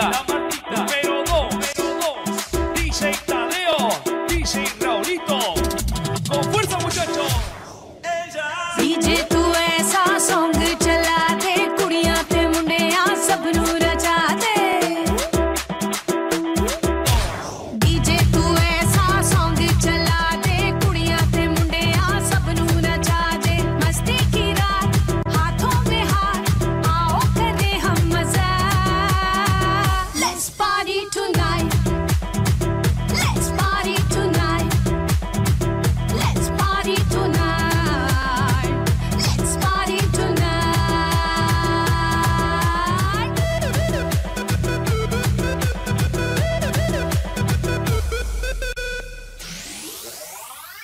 La Martita. Número 2. DJ Tadeo. DJ Raulito. Con fuerza, muchachos. DJ तू ऐसा song चला दे कुड़ियां ते मुंडियां सब नू रचा दे डीजे तू ऐसा सॉन्ग चला दे कुड़ियां ते मुंडियां सब नू रचा दे मस्ती की रात हाथों में हाथ आओ करे हम मजा Let's party tonight Let's party tonight Let's party tonight Let's party tonight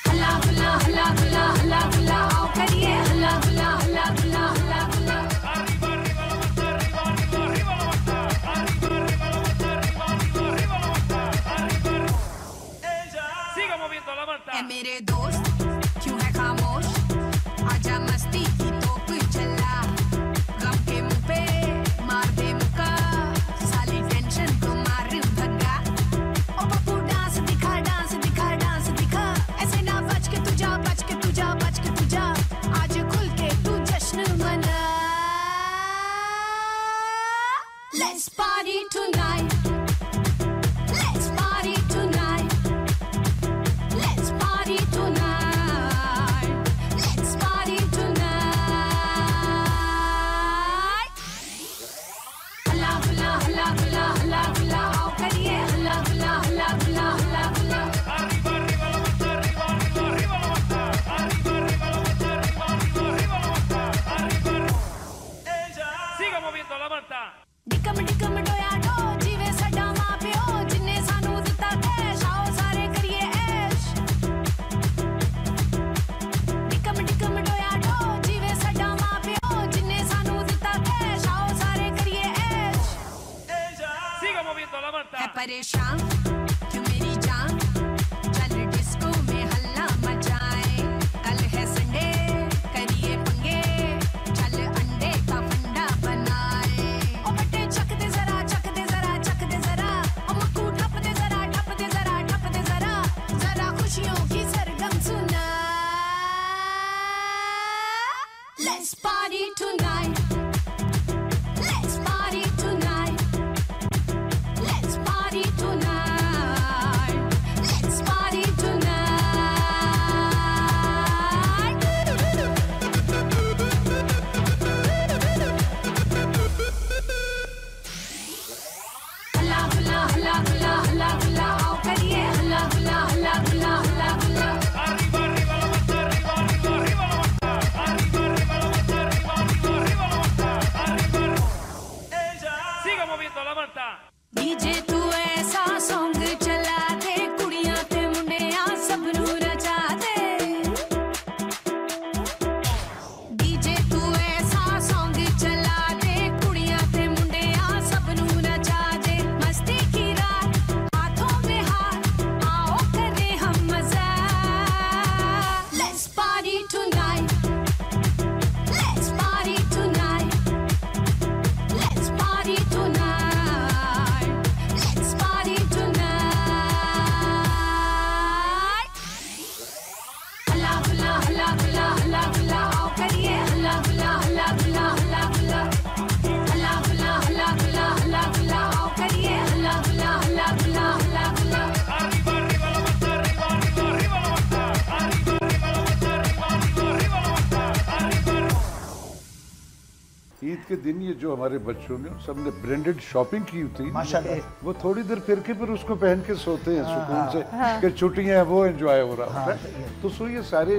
हल्ला हुल्ला हल्ला हुल्ला हल्ला हुल्ला आओ करिए हल्ला हुल्ला हल्ला हुल्ला हल्ला हुल्ला Arriba, arriba, la Marta. Arriba, arriba, arriba, la Marta. Arriba, arriba, la Marta. Arriba, arriba, arriba, la Marta. Arriba. Siga moviendo la Marta. ए मेरे दोस्त क्यों है खामोश आजा मस्ती की तोप चला गम के मुंह पे मार दे मुक्का साली टेंशन को मार भगा ओ पप्पू डांस दिखा डांस दिखा डांस दिखा ऐसे ना बच के तू जा बच के तू जा बच के तू जा आज खुल के तू जश्न मना Let's party tonight Let's party tonight Let's party tonight. Let's party tonight. हल्ला हुल्ला हल्ला हुल्ला हल्ला हुल्ला आओ करिए हल्ला हुल्ला हल्ला हुल्ला हल्ला हुल्ला Arriba, arriba, la Marta. Arriba, arriba, arriba, la Marta. Arriba, arriba, la Marta. Arriba, arriba, arriba, la Marta. Arriba. Siga moviendo la Marta. डिकम डिकम डोया डो जीवे साडा मां प्यो जिन्ने सानू दित्ता कैश आओ सारे करिए ऐश डिकम डिकम डोया डो जीवे साडा मां प्यो जिन्ने सानू दित्ता कैश आओ सारे करिए ऐश Siga moviendo la Marta. है परेशान क्यों मेरी जान चल डिस्को में हल्ला मचाए कल है संडे करिए पंगे चल अंडे का फंडा बनाए ओ बट्टे चक दे जरा चक दे जरा चक दे जरा ओ मक्कू ठप दे जरा ठप दे जरा ठप दे जरा जरा खुशियों की सरगम सुना Let's party tonight Let's party tonight Let's party tonight. Let's party tonight. हल्ला हुल्ला हल्ला हुल्ला हल्ला हुल्ला आओ करिए हल्ला हुल्ला हल्ला हुल्ला हल्ला हुल्ला Arriba, arriba, la Marta. Arriba, arriba, arriba, la Marta. Arriba, arriba, la Marta. Arriba, arriba, arriba, la Marta. Arriba. Siga moviendo la Marta. DJ तू ऐसा सॉन्ग चला दे कुड़ियां ते मुंडियां सब नू रचा दे डीजे तू ऐसा सॉन्ग चला दे कुड़ियां ते मुंडियां सब नू रचा दे मस्ती की रात हाथों में हाथ आओ करे हम मजा Let's party tonight Let's party tonight Let's party tonight Let's party tonight. हल्ला हुल्ला हल्ला हुल्ला हल्ला हुल्ला आओ करिए हल्ला हुल्ला हल्ला हुल्ला हल्ला हुल्ला हल्ला हुल्ला हल्ला हुल्ला हल्ला हुल्ला आओ करिए हल्ला हुल्ला हल्ला हुल्ला हल्ला हुल्ला Arriba, arriba, la Marta. Arriba, arriba, arriba, la Marta. Arriba, arriba, la Marta. Arriba, arriba, arriba, la Marta. Arriba. Eid के दिन ये जो हमारे बच्चों ने सबने ब्रांडेड शॉपिंग की थी माशाल्लाह वो थोड़ी देर फिर के फिर उसको पहन के सोते हैं सुकून से कि छुट्टियां हैं वो एंजॉय हो रहा होता है तो सो ये सारे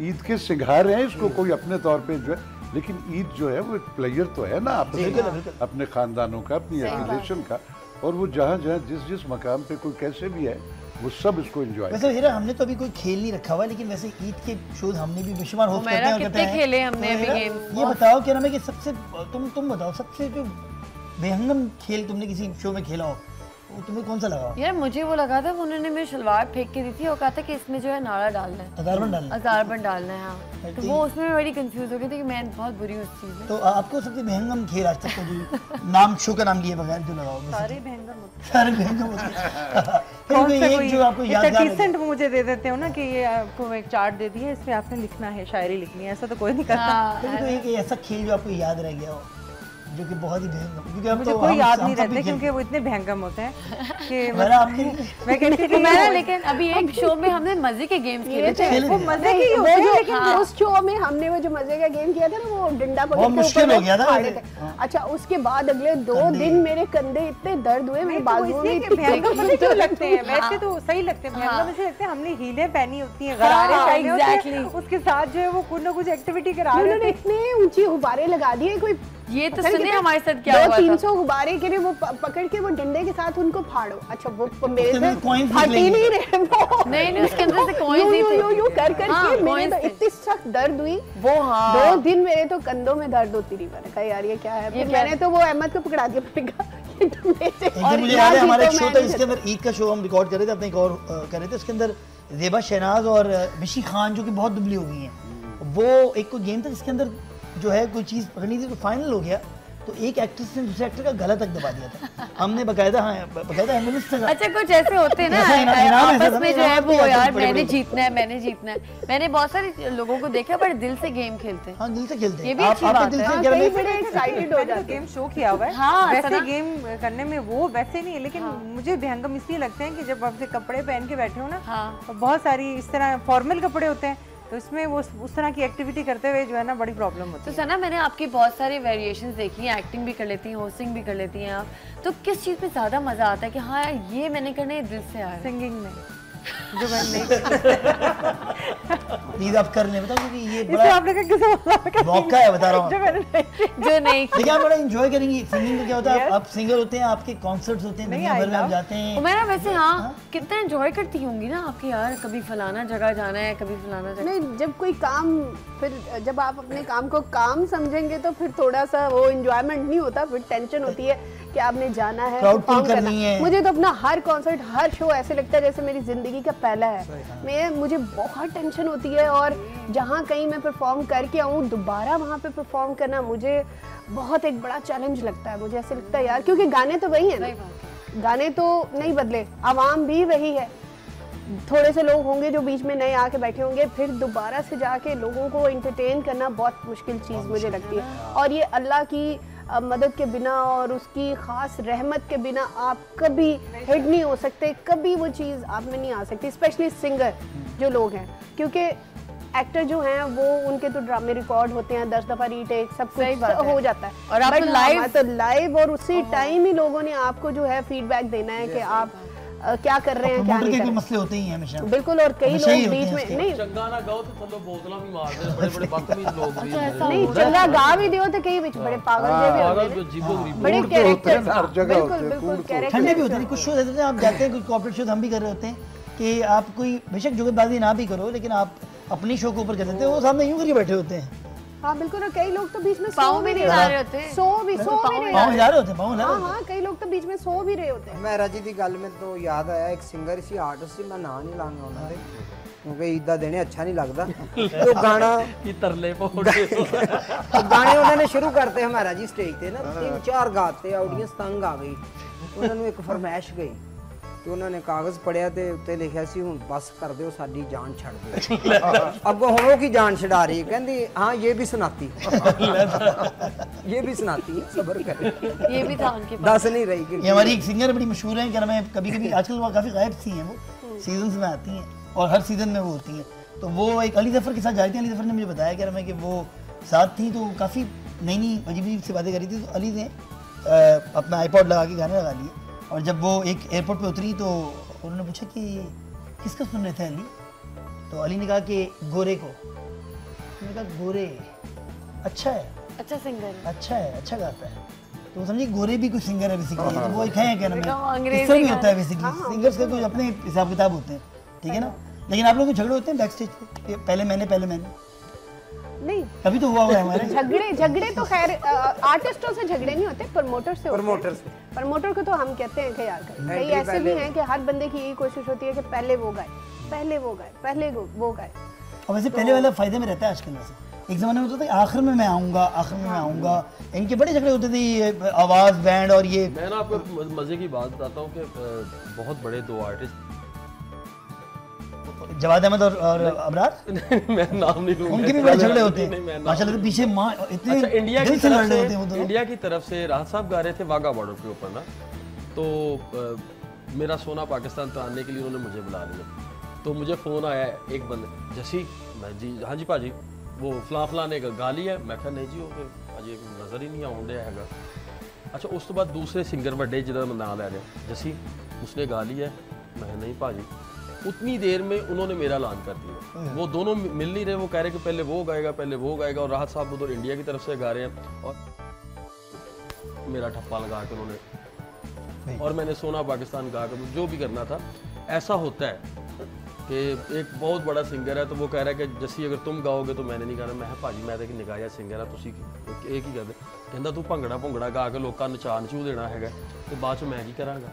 ईद के सिंगार हैं इसको कोई अपने तौर पे एंजॉय लेकिन ईद जो है वो एक प्लेयर तो है ना अपने खानदानों का अपनी एफिलिएशन का और वो जहाँ जहाँ जिस जिस मकाम पे कोई कैसे भी है वो सब इसको एंजॉय वैसे हीरा हमने तो अभी कोई खेल नहीं रखा हुआ लेकिन वैसे ईद के शोज हमने भी बेशुमार होस्ट करते हैं कितने खेले हमने अभी गेम ये बताओ क्या नाम है कि सबसे तुम बताओ सबसे जो बेहंगम खेल तुमने किसी शो में खेला हो तुम्हें कौन सा लगा? यार मुझे वो लगा था, उन्होंने मेरी शलवार फेंक के दी थी और कहा था कि इसमें जो है नाड़ा डालना है, अज़ारबन डालना है। हाँ, तो वो उसमें बड़ी कंफ्यूज हो गई थी कि मैं बहुत बुरी हूँ उस चीज़ में। तो आपको सबसे महंगा खेल आज तक को जो नाम शो का नाम लिए बगैर जो लगाओ? सारे महंगा जो आपको यादगार मुझे दे देते हो ना कि ये आपको एक चार्ट दे दिया, इसमें आपने लिखना है, शायरी लिखनी है, ऐसा तो कोई नहीं करता। एक ऐसा खेल जो आपको याद रह गया हो जो कि बहुत ही भयंकर, क्योंकि मुझे कोई याद नहीं रहते क्योंकि वो इतने भयंकर होते हैं कि मैं कहती थी मैं, लेकिन अभी एक शो में हमने मजे के गेम्स खेले थे, वो मजे के होते हैं, लेकिन उस शो में हमने वो जो मजे का गेम किया था ना, वो डंडा पकड़ के मुश्किल हो गया था। अच्छा, उसके बाद अगले 2 दिन मेरे कंधे इतने दर्द हुए, मेरे बाजुओं में भयंकर क्यों लगते हैं? वैसे तो सही लगते हैं, भयंकर वैसे लगते हैं। हमने हीलें पहनी होती हैं, गरारे पहने होते हैं, उसके साथ जो है वो कुछ ना कुछ एक्टिविटी करा रहे हैं। इतने ऊंचे गुब्बारे लगा दिए, कोई ये तो सुनिए हमारे साथ क्या हुआ था। 200-300 गुब्बारे के लिए वो पकड़ के वो डंडे के साथ उनको फाड़ो। अच्छा, वो मेरे से फट ही नहीं रहे वो। नहीं, उसके अंदर से कॉइंस ही थे। यू कर के मेरे तो इतनी सख्त दर्द हुई वो। हाँ, 2 दिन मेरे तो कंधों में दर्द होती रही। मैंने कहा यार ये क्या है, फिर मैंने तो वो अहमद को पकड़ा दिया पड़ेगा। और मुझे याद है हमारा एक शो था जिसके अंदर ईद का शो हम रिकॉर्ड कर रहे थे, अपने एक और कर रहे थे, उसके अंदर ज़ेबा शहनाज और मिशी खान जो कि बहुत दुबली हो गई हैं, वो एक कोई गेम था जिसके अंदर जो है कोई चीज़ पकड़नी थी, तो फाइनल हो गया तो एक एक्ट्रेस ने दूसरे एक्टर का गला तक दबा दिया था। हमने बकायदा एम्बुलेंस से। अच्छा, कुछ ऐसे होते हैं ना आपस में जो है वो, यार मैंने जीतना है, मैंने जीतना है। मैंने बहुत सारे लोगों को देखा बड़े दिल से गेम खेलते हैं। हाँ, दिल से खेलते हैं। ये भी अच्छी बात है। कई बड़े एक्साइटेड हो जाते हैं। गेम शो किया हुआ है। हाँ, वैसे गेम करने में वो वैसे नहीं है, लेकिन मुझे भयंकर इसलिए लगते हैं कि जब आप कपड़े पहन के बैठे हो ना, बहुत सारी इस तरह फॉर्मल कपड़े होते हैं, तो इसमें वो उस तरह की एक्टिविटी करते हुए जो है ना बड़ी प्रॉब्लम होती है। तो सना, मैंने आपकी बहुत सारी वेरिएशंस देखी हैं, एक्टिंग भी कर लेती हैं, होस्टिंग भी कर लेती हैं आप, तो किस चीज़ में ज़्यादा मज़ा आता है कि हाँ ये मैंने करने दिल से आ रहा है? सिंगिंग में जो मैं नहीं प्लीज आप कर लें, बताओ क्योंकि ये बड़ा आपने किसी मौका है, बता रहा हूँ जो नहीं। देखिए आप बड़ा एंजॉय करेंगी। सिंगिंग का क्या होता है, आप सिंगर होते हैं, आपके कॉन्सर्ट्स होते हैं, दुनिया भर में आप जाते हैं। मेरा वैसे हाँ, कितना एंजॉय करती होंगी ना आपकी, यार कभी फलाना जगह जाना है, कभी फलाना जगह। नहीं, जब कोई काम, फिर जब आप अपने काम को काम समझेंगे तो फिर थोड़ा सा वो एंजॉयमेंट नहीं होता, फिर टेंशन होती है कि आपने जाना है, परफॉर्म करना है। मुझे तो अपना हर कॉन्सर्ट, हर शो ऐसे लगता है जैसे मेरी जिंदगी का पहला है। मुझे बहुत टेंशन होती है, और जहाँ कहीं मैं परफॉर्म करके आऊँ, दोबारा वहाँ पे परफॉर्म करना मुझे बहुत एक बड़ा चैलेंज लगता है। मुझे ऐसे लगता है यार, क्योंकि गाने तो वही है, गाने तो नहीं बदले, आवाम भी वही है। थोड़े से लोग होंगे जो बीच में नए आके बैठे होंगे, फिर दोबारा से जाके लोगों को एंटरटेन करना बहुत मुश्किल चीज़ मुझे लगती है। और ये अल्लाह की मदद के बिना और उसकी ख़ास रहमत के बिना आप कभी हिट नहीं हो सकते, कभी वो चीज़ आप में नहीं आ सकती, स्पेशली सिंगर जो लोग हैं, क्योंकि एक्टर जो हैं वो उनके तो ड्रामे रिकॉर्ड होते हैं, 10 दफ़ा रीटेक सब कुछ हो जाता है, और आप तो लाइव और उसी टाइम ही लोगों ने आपको जो है फीडबैक देना है कि आप क्या कर रहे हैं, क्या नहीं कर रहे हैं। मसले होते ही हैं हमेशा। बिल्कुल, और कई लोग बीच में नहीं चंगा ना गाओ तो थल्लो बोतला भी मार दे, बड़े बड़े बदतमीज लोग भी नहीं, चंगा गा भी दियो तो कई बीच बड़े पागल जे भी होते हैं, बड़े कैरेक्टर, बिल्कुल बिल्कुल कैरेक्टर ठंडे भी होते हैं। कुछ शो रहते हैं, आप जाते हैं, कुछ कॉर्पोरेट शो हम भी कर रहे होते हैं कि आप कोई बेशक जुगतबाजी ना भी करो, लेकिन आप अपनी शो के ऊपर कर देते हैं, वो सामने यूं करके बैठे होते हैं। हाँ बिल्कुल, और कई लोग तो बीच में पाँव भी नहीं ला रहे होते, पाँव हिला रहे होते हैं। हाँ, कई लोग तो बीच में सो भी रहे होते हैं। मैं राजी दी गल में तो याद आया, एक सिंगर सी आर्टिस्ट सी, मैं ना नहीं लाऊंगा उन्होंने, क्योंकि ईदा देने अच्छा नहीं लगता। तो गाना की तरले पौड़े गाने उन्होंने शुरू करते हमारा जी स्टेज पे ना 3-4 गाते, ऑडियंस तंग आ गई। उन्होंने एक फरमाइश गई तो उन्होंने कागज पढ़िया ते उत्ते लिखिया सी, हुण बस कर दिओ, साडी जान छड़ दिओ। अगों हों की जान छड़ा रही, कहंदी हाँ ये भी सुनाती ये भी सुनाती, सब्र कर, ये भी था उनके पास। दस नहीं रही कि ये हमारी एक सिंगर बड़ी मशहूर है, क्या नाम है, कभी-कभी आजकल वो काफी गायब सी हैं, वो सीजन्स में आती हैं और हर सीजन में वो होती हैं। तो वो एक अली जफर के साथ जाती थी। अली जफर ने मुझे बताया क्या नाम है कि वो साथ थी, तो काफ़ी नई अजीब सी बातें करी थी। तो अली ने अपना आईपॉड लगा के गाने लगा लिए, और जब वो एक एयरपोर्ट पे उतरी तो उन्होंने पूछा कि किसका सुन रहे थे अली, तो अली ने कहा कि गोरे को। मैंने कहा गोरे अच्छा है, अच्छा सिंगर है, अच्छा है, अच्छा गाता है। तो वो समझिए गोरे भी कुछ सिंगर है बेसिकली, तो वो एक है क्या नाम है, अंग्रेजी भी होता है बेसिकली, सिंगर्स के कुछ अपने हिसाब किताब होते हैं, ठीक है ना। लेकिन आप लोग झगड़े होते हैं बैक स्टेज पे, पहले मैंने नहीं कभी तो हुआ है हमारे झगड़े तो खैर आर्टिस्टों से झगड़े नहीं होते, प्रमोटर से होते हैं। प्रमोटर को तो हम कहते हैं कि यार कई ऐसे भी हैं कि हर बंदे की यही कोशिश होती है कि पहले वो गाए, पहले वो गाए, पहले वो गाए। और वैसे पहले वाला फायदे में रहता है आजकल। वैसे एक ज़माने में होता था आखिर में मैं आऊँगा, आखिर में मैं आऊँगा, इनके बड़े झगड़े होते थे, ये आवाज़ बैंड और ये। मैं ना आपको मज़े की बात बताता हूँ कि बहुत बड़े दो आर्टिस्ट, जवाद अहमद और अबरार मैं नाम नहीं लूँगा, उनके भी बड़े झगड़े होते हैं माशाल्लाह। पीछे माँ इतने दिल से लड़ रहे होते हैं वो दोनों। इंडिया की तरफ से राहत साहब गा रहे थे वाघा बॉर्डर के ऊपर ना, तो मेरा सोना पाकिस्तान तो आने के लिए उन्होंने मुझे बुला लिया। तो मुझे फ़ोन आया एक बंदे, जसी मैं जी हाँ जी भाजी वो फलां ने गा लिया। मैं कहा नहीं जी वो अजे नज़र ही नहीं आउंडे हैगा। अच्छा उस तो बाद दूसरे सिंगर बड़े जिन्होंने मैं नाम ले रहा जसी उसने गा लिया। मैं नहीं भाजी, उतनी देर में उन्होंने मेरा ऐलान कर दिया। वो दोनों मिल नहीं रहे, वो कह रहे कि पहले वो गाएगा, पहले वो गाएगा, और राहत साहब उधर इंडिया की तरफ से गा रहे हैं और मेरा ठप्पा लगा के उन्होंने, और मैंने सोना पाकिस्तान गा कर जो भी करना था। ऐसा होता है कि एक बहुत बड़ा सिंगर है तो वो कह रहा है कि जैसी अगर तुम गाओगे तो मैंने नहीं गाना। मैं भाजी मैं तो निगाह सिंगर है तुसी एक ही कर दे, कहता तू भंगड़ा भुंगड़ा गा के लोगों नचा नचू देना है तो बाद मैं की करांगा।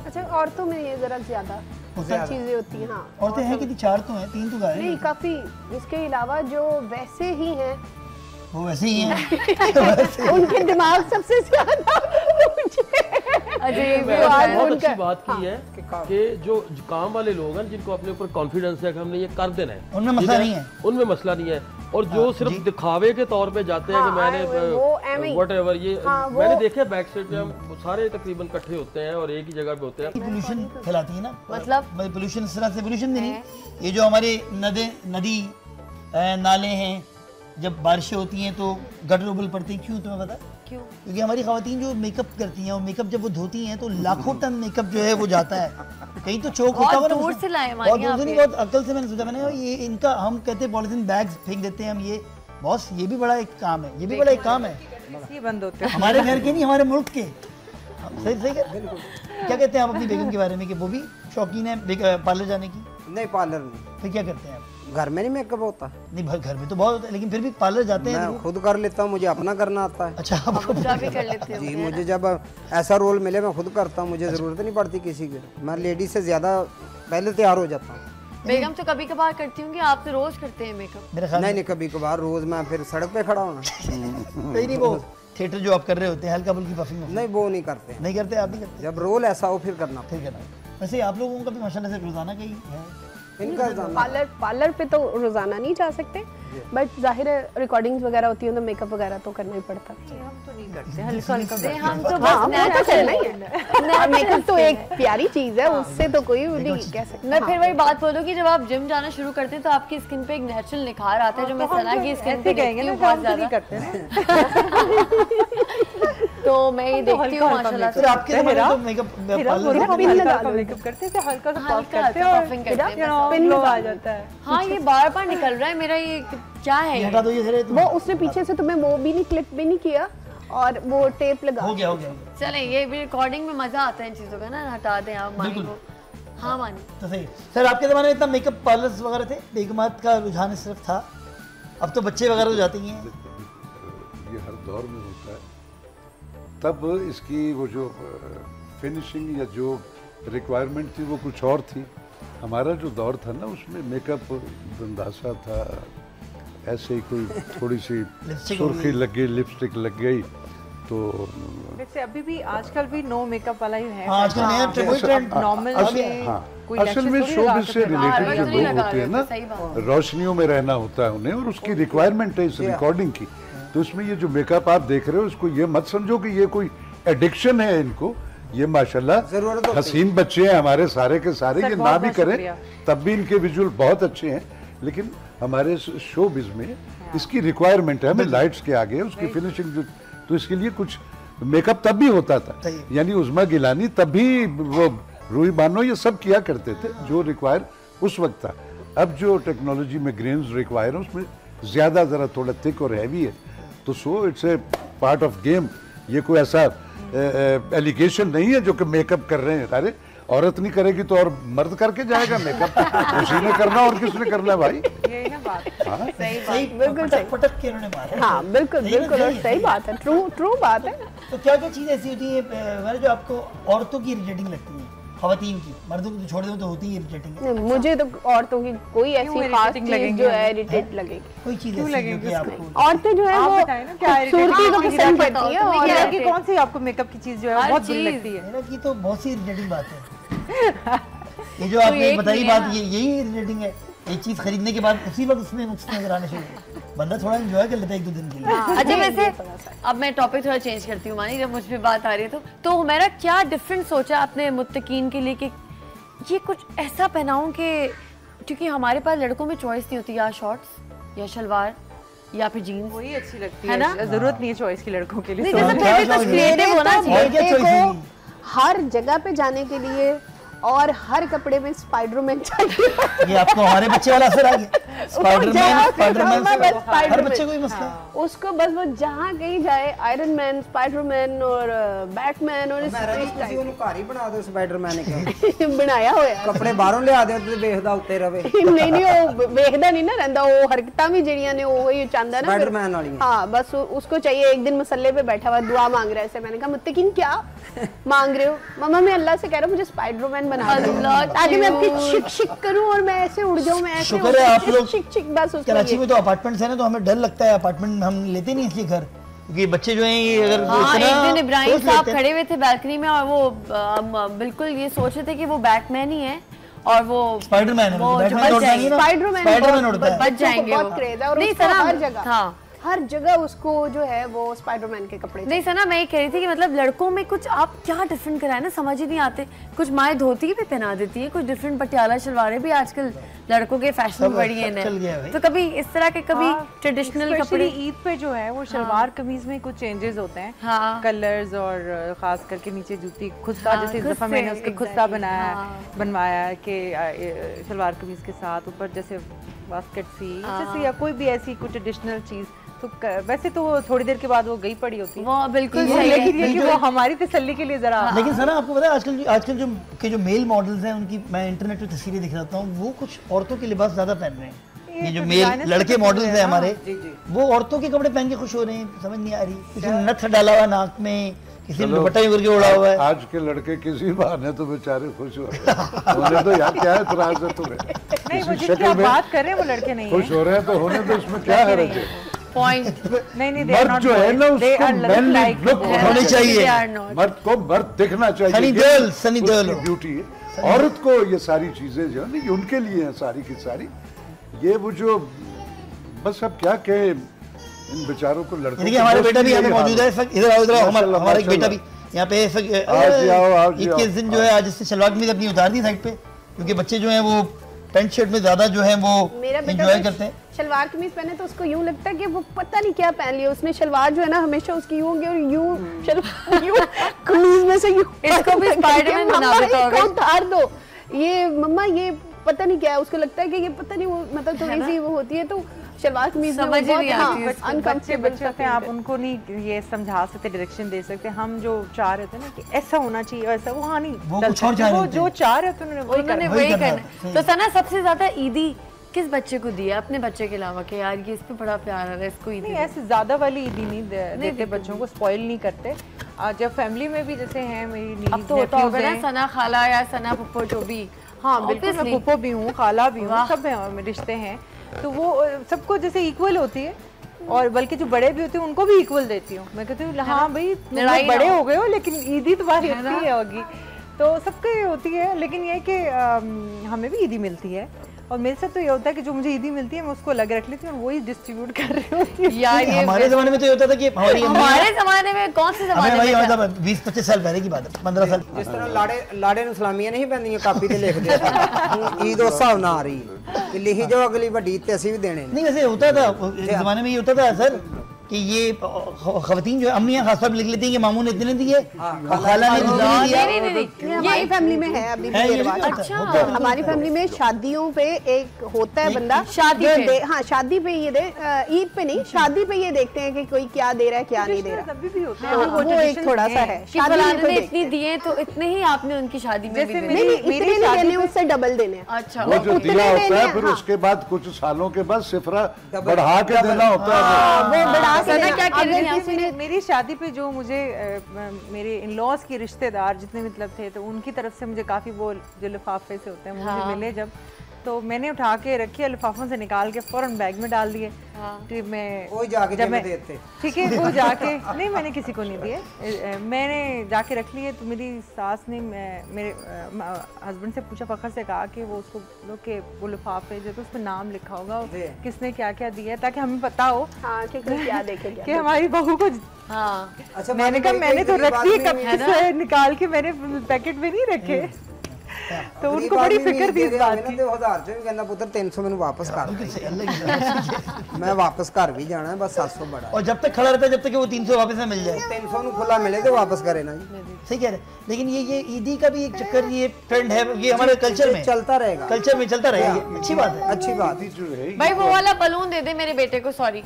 अच्छा औरतों में ये जरा ज्यादा सब चीजें होती हैं। हाँ औरतें हैं कि 4 तो हैं, 3 तो गाए नहीं काफी। इसके अलावा जो वैसे ही हैं वो वैसे ही हैं उनके दिमाग सबसे ज्यादा बहुत अच्छी बात की है कि जो काम वाले लोग हैं जिनको अपने ऊपर कॉन्फिडेंस है कि हमने ये कर देना है, उनमें मसला नहीं है, उनमें मसला नहीं है। और जो सिर्फ दिखावे के तौर पे जाते हैं कि मैंने व्हाटएवर ये मैंने देखा बैक साइड पे हम सारे तकरीबन इकट्ठे होते हैं और एक ही जगह पे होते हैं। पोल्यूशन फैलाती है ना, मतलब पोल्यूशन इस तरह से पोल्यूशन नहीं, ये जो हमारे नदी नाले हैं जब बारिशें होती हैं तो गटर उबल पड़ती हैं। क्यों तुम्हें पता? क्यों? क्योंकि हमारी ख़वातीन जो मेकअप करती हैं और मेकअप जब वो धोती हैं तो लाखों टन मेकअप जो है वो जाता है कहीं तो चौक होता है। बहुत दूर से लाए बहुत दूर से नहीं, बहुत अक्ल से मैंने सोचा। मैंने ये इनका हम कहते हैं पॉलिथीन बैग्स फेंक देते हैं हम, ये बॉस ये भी बड़ा एक काम है, ये भी बड़ा एक काम है। ये बंद होते हैं हमारे घर के नहीं, हमारे मुल्क के। सही सही क्या कहते हैं आप अपनी बेगम के बारे में कि वो भी शौकीन है पार्लर जाने की? नहीं पार्लर नहीं। फिर क्या करते हैं आप? घर में नहीं मेकअप होता। नहीं घर में तो बहुत होता है लेकिन फिर भी पार्लर जाते हैं। मैं खुद कर लेता हूँ, मुझे अपना करना आता है। अच्छा आप भी कर लेते हैं? जी मुझे जब ऐसा रोल मिले मैं खुद करता हूँ, मुझे ज़रूरत नहीं पड़ती किसी की। मैं लेडीज से ज़्यादा पहले तैयार हो जाता हूँ। बेगम तो कभी कभार करती होंगी, आप तो रोज करते हैं मेकअप? मेरे ख्याल नहीं कभी कभार, रोज मैं फिर सड़क पे खड़ा होना। नहीं वो थिएटर जो आप कर रहे होते हैं हल्का फुल्की पफिंग नहीं वो नहीं करते। नहीं करते आप नहीं करते? जब रोल ऐसा हो फिर करना। वैसे आप लोगों का भी माशाल्लाह से रोजाना का ही है इनका पार्लर पे तो रोजाना नहीं जा सकते, बट जाहिर है रिकॉर्डिंग्स वगैरह होती है तो मेकअप वगैरह तो करना ही पड़ता है। हम तो नहीं करते, हल्का हल्का हम तो बस करना ही है। मेकअप तो एक प्यारी चीज है, उससे तो कोई नहीं कह सकता। मैं फिर वही बात बोलूँ कि जब आप जिम जाना शुरू करते हैं तो आपकी स्किन पे एक नेचुरल निखार आता है जो मैं सना की स्किन पे देखती हूँ बहुत ज्यादा। तो मैं ये देखती हूँ माशाल्लाह से। आपके ज़माने तो मेकअप मेकअप करते थे, हल्का सा पफ करते हैं और पिन लगा जाता है। हाँ ये बार बार निकल रहा है मेरा, ये क्या है? हटा दो ये वो उसने पीछे से तुम्हें वो भी नहीं क्लिप भी नहीं किया और वो टेप लगा। हो गया चले ये भी रिकॉर्डिंग में मजा आता है इन चीजों का ना, हटा दें आप मानी को। हाँ मानी तो सही। सर आपके ज़माने में इतना मेकअप पार्लर्स वगैरह थे, बेगमात का रुझान सिर्फ था, अब तो बच्चे वगैरह हो जाते हैं। ये हर दौर में होता है। तब इसकी वो जो फिनिशिंग या जो रिक्वायरमेंट थी वो कुछ और थी। हमारा जो दौर था ना उसमें मेकअप दंदासा था, ऐसे ही कोई थोड़ी सी सुर्खी लग गई, लिपस्टिक लग गई तो। वैसे अभी भी आजकल भी नो मेकअप वाला ही है। आजकल नया ट्रेंड नॉर्मल असल में शोबिज़ से रिलेटेड जो लोग होते हैं ना, रोशनियों में रहना होता है उन्हें और उसकी रिक्वायरमेंट है इस रिकॉर्डिंग की। तो इसमें ये जो मेकअप आप देख रहे हो इसको ये मत समझो कि ये कोई एडिक्शन है इनको। ये माशाल्लाह हसीन बच्चे हैं हमारे सारे के सारे, ये ना भी करें तब भी इनके विजुअल बहुत अच्छे हैं, लेकिन हमारे शोबिज़ में इसकी रिक्वायरमेंट है। हमें लाइट्स के आगे उसकी फिनिशिंग जो, तो इसके लिए कुछ मेकअप तब भी होता था, यानी उज़मा गिलानी तब भी वो रूही बानो ये सब किया करते थे जो रिक्वायर उस वक्त था। अब जो टेक्नोलॉजी में ग्रेन्स रिक्वायर है उसमें ज़्यादा ज़रा थोड़ा थिक और हैवी है, तो so it's a part of game. ये कोई ऐसा एलिगेशन नहीं है जो कि मेकअप कर रहे हैं। अरे औरत नहीं करेगी तो और मर्द करके जाएगा मेकअप, उसी ने करना और किसने करना है भाई। ये ना सही बात, बिल्कुल सही, पटक के उन्होंने मारा। हाँ बिल्कुल बिल्कुल, और सही बात है, ट्रू बात है। तो क्या क्या चीज़ ऐसी होती है मैंने जो आपको औरतों की इरिटेटिंग लगती है, खवातीन की? मर्दों को तो छोड़ दो तो होती है इरिटेटिंग। नहीं, मुझे तो औरतों की कोई ऐसी खास चीज जो है इरिटेट लगेगी। कोई चीज़ ऐसी जो कि आपको औरतें जो है वो खूबसूरती को पसंद करती है, और कौन सी आपको मेकअप की चीज जो है बहुत बुरी लगती है? मेरा की तो बहुत सी इरिटेटिंग बात है। ये जो आपने बताई बात, ये यही इरिटेटिंग है। एक चीज खरीदने के बाद उसी वक्त उसमें नुक्स नजर आने शुरू हो, बंदा थोड़ा एंजॉय कर लेता है 1-2 दिन के लिए। अच्छा वैसे अब मैं टॉपिक थोड़ा चेंज करती हूँ मानी, जब मुझ पे बात आ रही है तो हुमैरा क्या डिफरेंट सोचा आपने मुत्तकीन के लिए कि ये कुछ ऐसा पहनाऊं कि, क्योंकि हमारे पास लड़कों में चॉइस नहीं होती, या शॉर्ट्स या शलवार या फिर जीन्स, वही अच्छी लगती है ना, जरूरत नहीं है चॉइस की लड़कों के लिए। हर जगह पे जाने के लिए और हर कपड़े में स्पाइडरमैन चाहिए। ये आपको हमारे बच्चे वाला असर आ गया। स्पाइडरमैन हर बच्चे को ही मसला है। उसको बस वो जहाँ कहीं जाए आयरन मैन, स्पाइडरमैन और बैटमैन और ਤੁਸੀਂ ਉਹਨੂੰ ਘਰ ਹੀ ਬਣਾ ਦਿਓ ਸਪਾਈਡਰਮੈਨ ਕੇ ਬਣਾਇਆ ਹੋਇਆ। ਕੱਪੜੇ ਬਾਹਰੋਂ ਲਿਆ ਦਿਓ ਤੇ ਵੇਖਦਾ ਉੱਤੇ ਰਵੇ। ਨਹੀਂ ਉਹ ਵੇਖਦਾ नहीं ना रहता, वो हरकतां भी जड़ियां ने वो ही चाहता ना स्पाइडरमैन वाली। हाँ बस उसको चाहिए। एक दिन मसल्ले पे बैठा हुआ दुआ मांग रहा है ऐसे, मैंने कहा मुत्तकीन क्या मांग रहे हो? मम्मा मैं अल्लाह से कह रहा हूँ मुझे स्पाइडरमैन बना दो ताकि मैं आपकी शिक शिक करूं और मैं ऐसे उड़ जाऊं, मैं ऐसे शुक्र है आप लोग शिक शिक। बस कराची में तो अपार्टमेंट्स है ना, तो हमें डर लगता है, अपार्टमेंट हम लेते नहीं इसलिए घर, क्योंकि बच्चे जो हैं ये अगर एक दिन इब्राहिम साहब खड़े हुए थे बालकनी में और वो बिल्कुल ये सोच रहे थे कि वो बैटमैन ही है और वो स्पाइडरमैन है, स्पाइडरमैन उड़ता है, बच जाएंगे। बहुत क्रेज है और उसको हर जगह, हाँ हर जगह उसको जो है वो स्पाइडरमैन के कपड़े। नहीं सना, मैं ये कह रही थी कि मतलब लड़कों में कुछ आप क्या डिफरेंट कराए ना, समझ ही नहीं आते। कुछ माएँ धोती भी पहना देती है, कुछ डिफरेंट पटियाला शलवारें भी आजकल लड़कों के फैशन बढ़ी है। तो कभी इस तरह के कभी ट्रेडिशनल कपड़े, ईद पे जो है वो शलवार कमीज में कुछ चेंजेस होते हैं, कलर्स और खास करके नीचे जूती खुस्ता, जैसे इस दफा मैंने उसका खुस्ता बनवाया कि शलवार कमीज के साथ ऊपर जैसे बास्केट सी जैसे या कोई भी ऐसी कुछ ट्रेडिशनल चीज। तो वैसे तो थोड़ी देर के बाद वो गई पड़ी होती है, वो बिल्कुल सही है, लेकिन ये कि वो हमारी तसल्ली के लिए जरा। लेकिन सर आपको पता है आजकल जो मेल मॉडल्स हैं उनकी मैं इंटरनेट पे तस्वीरें दिख रहा हूँ, वो कुछ औरतों के लिबास ज्यादा पहन रहे हैं। ये जो मेल लड़के मॉडल्स हैं हमारे, वो औरतों के कपड़े पहन के खुश हो रहे हैं, समझ नहीं आ रही। किसी ने नथ डाला हुआ नाक में, किसी ने दुपट्टा ही करके उड़ा हुआ है। आज के लड़के किसी बहाने तो बेचारे खुश हो रहे हैं। तो यार क्या एतराज है तुम्हें? नहीं वो जिसकी आप बात कर रहे हैं वो लड़के नहीं खुश हो रहे हैं तो होने दो, इसमें क्या है? पॉइंट नहीं मर्द जो है ना उसको मैनली लुक होनी चाहिए, मर्द को मर्द दिखना चाहिए, सनी देओल ब्यूटी है। औरत को ये सारी चीजें जो है ना ये उनके लिए है सारी की सारी। ये वो जो बस अब क्या कहे इन बेचारों को, लड़कों को। हमारे बेटा भी यहाँ पे मौजूद है, इधर हमारा एक बेटा भी यहाँ पे ईद के दिन जो है आज इससे शलवार कमीज अपनी उतार दी साइड पे, क्योंकि बच्चे जो है वो पैंट शर्ट में ज्यादा जो है वो एंजॉय करते हैं। शलवार कमीज पहने तो उसको यूं लगता है कि वो पता नहीं क्या पहन लिया उसने। शलवार जो है ना हमेशा उसकी यूं होगी और यूं शलवार यूं कमीज में से यूं इसको भी स्पाइडरमैन बना देता होगा। उतार दो ये मम्मा, ये पता नहीं क्या है, उसको लगता है कि ये पता नहीं वो मतलब थोड़ी सी वो होती है तो शलवार कमीज समझ नहीं आती। अनकंफर्टेबल होते हैं, आप उनको नहीं ये समझा सकते, डायरेक्शन दे सकते। हम जो चाह रहे थे ना कि ऐसा होना चाहिए ऐसा, वो हाँ नहीं, वो जो चाह रहे थे उन्होंने वही करना। तो सना सबसे ज्यादा ईदी किस बच्चे को दिया अपने बच्चे के अलावा कि यार ये इस पे बड़ा प्यार है इसको ईदी? नहीं ऐसे ज्यादा वाली ईदी नहीं देते बच्चों को, स्पॉइल नहीं करते। जब फैमिली में भी जैसे हैं मेरी नीज, अब तो होता होगा ना सना खाला या सना पप्पो जो भी। हाँ बिल्कुल, मैं पप्पो भी हूँ, खाला भी हूँ, सब रिश्ते हैं, तो वो सबको जैसे इक्वल होती है। और बल्कि जो बड़े भी होते हैं उनको भी इक्वल देती हूँ। मैं कहती हूँ हाँ भाई बड़े हो गए हो लेकिन ईदी तुम्हारी अच्छी होगी, तो सबके होती है। लेकिन ये कि हमें भी ईदी मिलती है और मेरे साथ तो ये होता है कि जो मुझे ईदी मिलती है मैं उसको अलग रख लेती हूँ और वही डिस्ट्रीब्यूट कर रही हूँ। यार हमारे जमाने में तो ये होता था कि हमारे जमाने में कौन से जमाने में, मतलब 20-25 साल पहले की बात है, 15 साल। जिस तरह लाड़े सलामियां नहीं पैंदियां कापी ते लिख दे ईद उस हिसाब नाल आ रही कि लिखी जो अगली बड़ी ते ਅਸੀਂ भी देने नहीं। वैसे होता था जमाने में, ये होता था सर कि ये खवातीन जो है अम्मियाँ खासतौर पर लिख लेती हैं कि मामू ने इतने दिए, खाला ने इतने दिया। ये हमारी फैमिली में है अभी भी ये रिवाज। अच्छा, हमारी फैमिली में शादियों पे एक होता है बंदा शादी पे, हाँ शादी पे ये दे, ईद पे नहीं, शादी पे ये देखते हैं कि कोई क्या दे रहा है क्या नहीं दे रहा। तभी भी होते हैं वो एक थोड़ा सा है, शादी ने इतनी दिए तो इतने ही आपने उनकी शादी में भी नहीं इतने नहीं देने, उससे डबल देने। अच्छा, वो जो दिया होता है फिर उसके बाद कुछ सालों के बाद सिफरा बढ़ा के देना होता है। वो बढ़ा के क्या कह रही हैं? मेरी शादी पे जो मुझे मेरे इन लॉज के रिश्तेदार जितने मतलब थे, तो उनकी तरफ से मुझे काफ़ी वो जो लिफाफे से होते हैं मुझे मिले जब, तो मैंने उठा के रखे, लिफाफों से निकाल के फौरन बैग में डाल दिए कि मैं वो जाके जब मैं देते, ठीक है वो जाके नहीं मैंने किसी को नहीं दिए, मैंने जाके रख लिए। तो मेरी सास ने मेरे हस्बैंड से पूछा, फखर से कहा कि वो उसको लोग के वो लिफाफे जो तो उसमें नाम लिखा होगा किसने क्या क्या दिया है, ताकि हमें पता हो कि क्या देखे कि हमारी बहू को। हाँ अच्छा, मैंने कहा मैंने तो रख दी, कब से निकाल के मैंने पैकेट में नहीं रखे। तो उनको बड़ी फिक्र थी इस बात की। 2000 ਚ ਵੀ ਕਹਿੰਦਾ ਪੁੱਤਰ 300 ਮੈਨੂੰ वापस कर दे। मैं वापस घर भी जाना है, बस 700 बड़ा। और जब तक खड़ा रहता है जब तक वो 300 वापस ना मिल जाए। 300 ਨੂੰ खुला मिले तो वापस करे ना जी। सही कह रहे हैं, लेकिन ये ईदी का भी एक चक्कर, ये ट्रेंड है, ये हमारे कल्चर में चलता रहेगा, कल्चर में चलता रहेगा। अच्छी बात है, अच्छी बात जो है भाई वो वाला बलून दे दे मेरे बेटे को। सॉरी,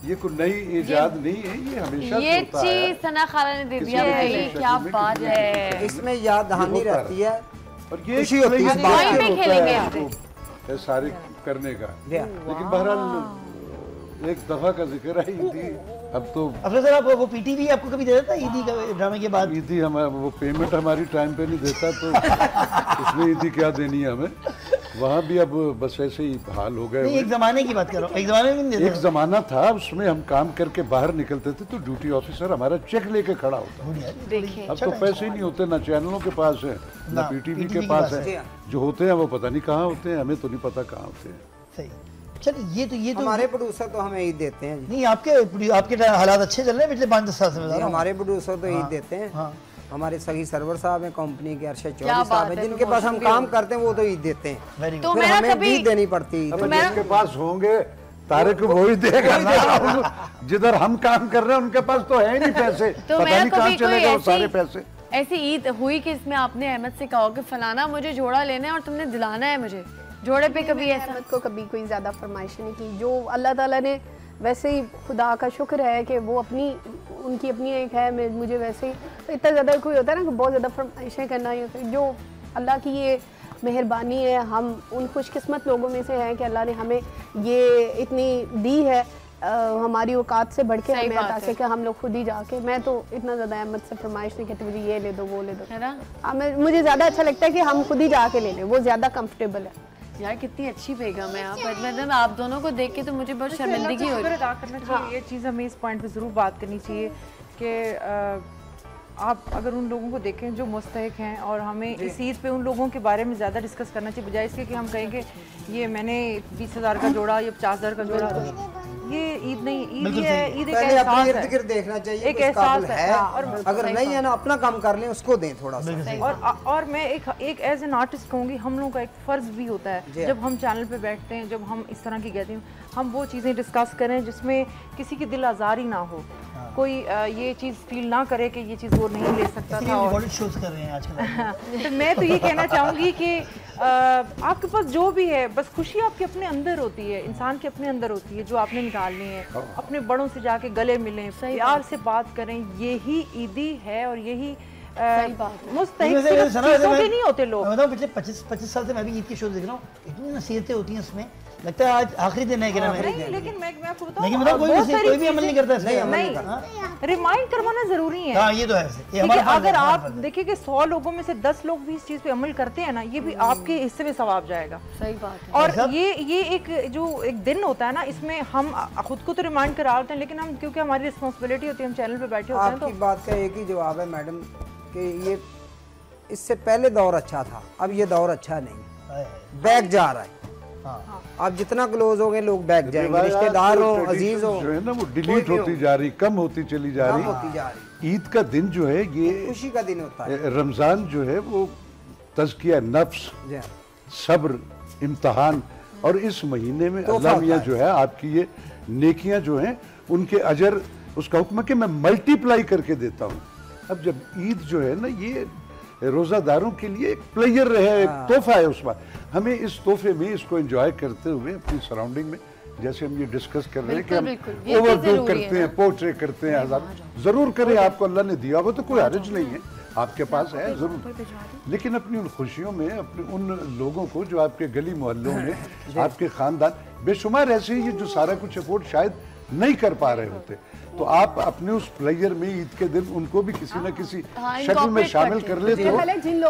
ये कोई नई इजाद नहीं है, ये हमेशा ये चीज सना खाला ने दे दिया भाई, क्या बात है। इसमें याद दहानी रहती है और ये खुशी होती है इस बात पे खेलेंगे है सारे करने का। लेकिन बहरहाल एक दफा का जिक्र है ईदी। अब तो सर आप वो पीटी भी आपको कभी दे देता ईदी का ड्रामे के बाद? ईदी हमारा वो पेमेंट हमारी टाइम पे नहीं देता, तो उसमें ईदी क्या देनी है हमें। वहाँ भी अब बस ऐसे ही हाल हो गए। एक जमाने की बात कर रहा हूँ, एक जमाने में एक जमाना था उसमें हम काम करके बाहर निकलते थे तो ड्यूटी ऑफिसर हमारा चेक लेके खड़ा होता। अब तो पैसे ही नहीं होते, ना चैनलों के पास है ना पीटीवी के पास है। जो होते हैं वो पता नहीं कहाँ होते हैं, हमें तो नहीं पता कहाँ होते हैं। सही, चलिए ये तो हमारे प्रोड्यूसर तो हमें ईद देते हैं। नहीं, आपके हालात अच्छे चल रहे हैं पिछले 5-10 साल से। हमारे प्रोड्यूसर तो ईद देते हैं। हमारे सगी सरवर साहब हैं कंपनी के, अरशद चौधरी साहब हैं, जिनके पास हम काम करते हैं, वो तो ईद देते हैं। तो फिर हमें भी देनी पड़ती है। जिसके पास होंगे तारिक वही देगा ना। जिधर हम काम कर रहे हैं उनके पास तो है ही नहीं पैसे, पता नहीं कहाँ चलेगा वो सारे पैसे। ऐसी ईद हुई कि इसमें आपने अहमद से कहा कि फलाना मुझे जोड़ा लेना है और तुमने दिलाना है मुझे जोड़े पे? कभी ऐसा अहमद को कभी कोई ज्यादा फरमाइश नहीं की। जो अल्लाह ताला ने, वैसे ही खुदा का शुक्र है कि वो उनकी अपनी एक है, मुझे वैसे ही तो इतना ज़्यादा कोई होता है ना कि बहुत ज़्यादा फरमाइशें करना ही होता है। जो अल्लाह की ये मेहरबानी है, हम उन खुशकिस्मत लोगों में से हैं कि अल्लाह ने हमें ये इतनी दी है, हमारी औकात से बढ़ के हमें अता कि हम लोग खुद ही जाके, मैं तो इतना ज़्यादा अहमद से फरमाइश नहीं करती मुझे ये ले दो वो ले दो, है ना। मुझे ज़्यादा अच्छा लगता है कि हम खुद ही जाके ले लें, वो ज़्यादा कंफर्टेबल है। यार कितनी अच्छी बेगम है आप, मतलब आप दोनों को देख के तो मुझे बहुत शर्मिंदगी हो रही है। अदा करना चाहिए ये चीज़, हमें इस पॉइंट पे ज़रूर बात करनी चाहिए कि आप अगर उन लोगों को देखें जो मुस्तहिक हैं, और हमें इस ईद पे उन लोगों के बारे में ज़्यादा डिस्कस करना चाहिए, बजाय इसके कि हम कहेंगे ये मैंने 20,000 का जोड़ा, ये 50,000 का जोड़ा। ये ईद नहीं, ईद ये ईद एक एहसास है, देखना चाहिए, एक एहसास है। और अगर नहीं है ना, अपना काम कर लें, उसको दें थोड़ा सा। और मैं एक एज एन आर्टिस्ट कहूँगी, हम लोगों का एक फ़र्ज़ भी होता है जब हम चैनल पे बैठते हैं, जब हम इस तरह की गैदरिंग, हम वो चीज़ें डिस्कस करें जिसमें किसी की दिल आज़ारी ना हो, कोई ये चीज़ फील ना करे कि ये चीज़ वो नहीं ले सकता था। और शोज कर रहे हैं आजकल। तो मैं तो ये कहना चाहूँगी कि आपके पास जो भी है, बस खुशी आपके अपने अंदर होती है, इंसान के अपने अंदर होती है, जो आपने निकालनी है। अपने बड़ों से जाके गले मिलें, प्यार से बात करें, यही ईदी है। और यही मुस्तहिक नहीं होते लोग। मैं बताऊं, पिछले 25 साल से मैं भी ईद के शो देख रहा हूँ, इतनी नसीहतें होती हैं उसमें, लगता है आज आखिरी दिन है कि नहीं, लेकिन मैं आपको बताऊं, लेकिन मतलब कोई भी अमल नहीं करता है। नहीं, रिमाइंड करवाना जरूरी है। हाँ, ये तो है। अगर आप देखिए कि 100 लोगों में से 10 लोग भी इस चीज पे अमल करते हैं ना, ये भी आपके हिस्से में सवाब जाएगा। सही बात है। और ये एक जो एक दिन होता है ना, इसमें हम खुद को तो रिमाइंड करा होते हैं, लेकिन हम क्योंकि हमारी रिस्पॉन्सिबिलिटी होती है, हम चैनल पे बैठे होते हैं। तो आपकी बात का एक ही जवाब है मैडम कि ये इससे पहले दौर अच्छा था, अब ये दौर अच्छा नहीं, बैक जा रहा है। आप जितना क्लोज हो गए लोग बैक जाएंगे, रिश्तेदार हो, अजीज हो, जो है ना वो डिलीट होती जा रही, कम होती चली जा रही। ईद का दिन जो है ये खुशी का दिन होता है। रमजान जो है वो तज़किया नफ्स, सब्र, इम्तिहान, और इस महीने में अल्लाह मियाँ जो है आपकी ये नेकियां जो हैं उनके अजर, उसका हुक्म है कि मैं मल्टीप्लाई करके देता हूँ। अब जब ईद जो है ना, ये रोज़ादारों के लिए एक प्लेयर रहे, एक तोहफा है। उस बात हमें इस तोहफे में इसको एंजॉय करते हुए अपनी सराउंडिंग में, जैसे हम ये डिस्कस कर रहे हैं कि हम ओवरडू करते हैं, पोर्ट्रे करते हैं, जरूर करें, आपको अल्लाह ने दिया हो तो कोई हर्ज नहीं है, आपके पास है जरूर, लेकिन अपनी उन खुशियों में अपने उन लोगों को जो आपके गली मोहल्लों में, आपके खानदान, बेशुमार ऐसे ही जो सारा कुछ अफोर्ड शायद नहीं कर पा रहे होते, तो आप अपने उस प्लेयर में ईद के दिन उनको भी किसी न किसी शक्ल में शामिल कर लेते हो,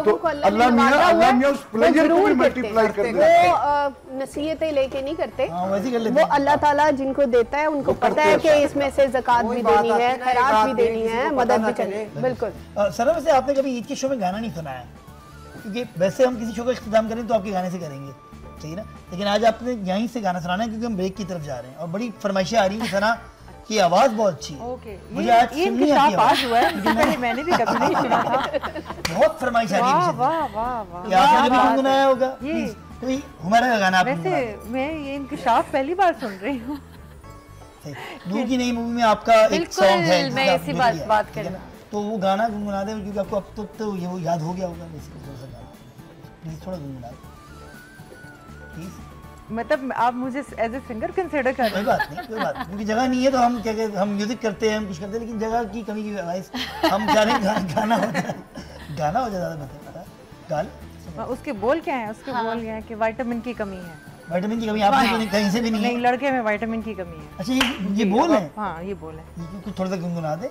तो अल्लाह मियां उस प्लेयर को भी मल्टीप्लाई कर देते हैं। वो नसीहतें लेके नहीं करते, वो अल्लाह ताला जिनको देता है उनको पता है कि इसमें से ज़कात भी देनी है, खैरात भी देनी है, मदद भी करनी है। बिल्कुल। सर, वैसे आपने कभी ईद के शो में गाना नहीं सुना है? क्योंकि वैसे हम किसी शो का इख्तिताम करें तो आपके गाने से करेंगे, सही ना, लेकिन आज आपने यहीं से गाना सुनाना है क्योंकि हम ब्रेक की तरफ जा रहे हैं और बड़ी फरमाइशें आ रही हैं सना की आवाज बहुत अच्छी है। मुझे आज सुननी आती है, हुआ है, मैंने भी कभी नहीं सुना था। बहुत फरमाइश आ रही है। वाह वाह वाह, क्या आपने भी गुनगुनाया होगा? प्लीज कोई हमारा का गाना आप वैसे मैं ये इंकशाफ पहली बार सुन रही हूँ। नूर की नई मूवी में आपका एक सॉन्ग है, मैं इसी बात करना, तो वो गाना गुनगुना दे क्योंकि आपको अब तो ये वो याद हो गया होगा। प्लीज थोड़ा गुनगुना प्लीज। मतलब आप मुझे एज ए सिंगर कंसिडर कर रहे हैं? कोई बात नहीं, कोई बात नहीं, क्योंकि जगह नहीं है तो हम क्या कहते, हम म्यूजिक करते हैं, हम कुछ करते हैं, लेकिन जगह की कमी की वजह हम जा रहे हैं, गाना हो जाए ज़्यादा बेहतर। गाल उसके बोल क्या है? उसके बोल क्या है कि विटामिन की कमी है। विटामिन की कमी आपने कहीं से भी नहीं है? नहीं, लड़के में विटामिन की कमी है। अच्छा, ये बोल है? हाँ, ये बोल है। कुछ थोड़ा सा गुनगुना दे।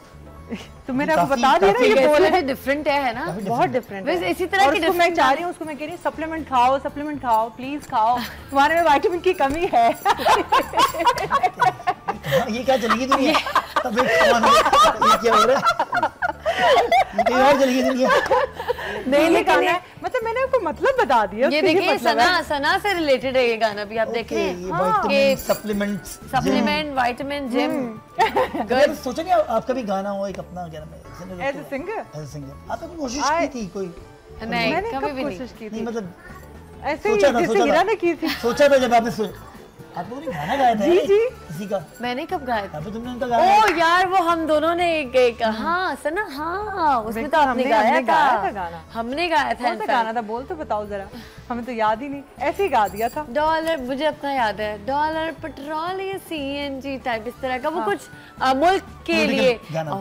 तो मैंने आपको बता दिया ना, ये बोल है डिफरेंट है ना, बहुत डिफरेंट है। इसी तरह की मैं चाह रही हूँ, उसको मैं कह रही हूँ सप्लीमेंट खाओ, प्लीज खाओ, तुम्हारे में विटामिन की कमी है। ये क्या चलेगी दुनिया? ये क्या हो रहा है? ये और चलेगी दुनिया? नहीं, लेकिन मतलब मैंने आपको मतलब बता दिया। ये देखिए, सना से रिलेटेड है ये गाना भी, आप देख रहे हैं, सप्लीमेंट, विटामिन, जिम। सोचा नहीं आपका भी गाना हो एक अपना, एज ए सिंगर? आपने कोशिश की थी कोई? नहीं, कभी भी कोशिश की थी, मतलब ऐसे ही जैसे हीरा ने की थी। सोचा था जब आपने आप लोगों ने गाना गाया था? जी किसी का? मैंने कब गाया था? तुमने उनका गाया? ओ यार, वो हम दोनों ने एक हाँ सना, हाँ उसमें तो आपने गाया था गाना। हमने गाया था। कौन सा गाना था? बोल तो बताओ जरा, हमें तो याद ही नहीं, ऐसे ही गा दिया था। डॉलर, मुझे अपना याद है, डॉलर पेट्रोल या सीएनजी टाइप इस तरह का, वो कुछ मुल्क के लिए।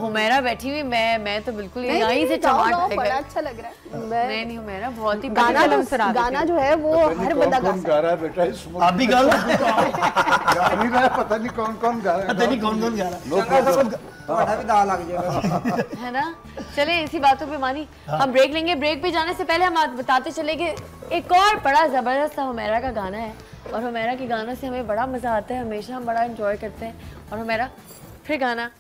हुमैरा बैठी हुई, मैं तो बिल्कुल यहीं से चमाट, बड़ा अच्छा लग रहा है। नहीं हुमैरा बहुत ही गाना जो है वो हर बंदा गा रहा है बेटा, आप भी गा लो। नहीं रहा, पता नहीं कौन गा रहा है, पता नहीं कौन गा रहा है, भी दाल लग जाएगा, है ना। चले इसी बातों पे मानी हम ब्रेक लेंगे। ब्रेक पे जाने से पहले हम बताते चले कि एक और बड़ा जबरदस्त हुमैरा का गाना है, और हुमैरा के गानों से हमें बड़ा मजा आता है, हमेशा हम बड़ा एंजॉय करते हैं। और हुमैरा फिर गाना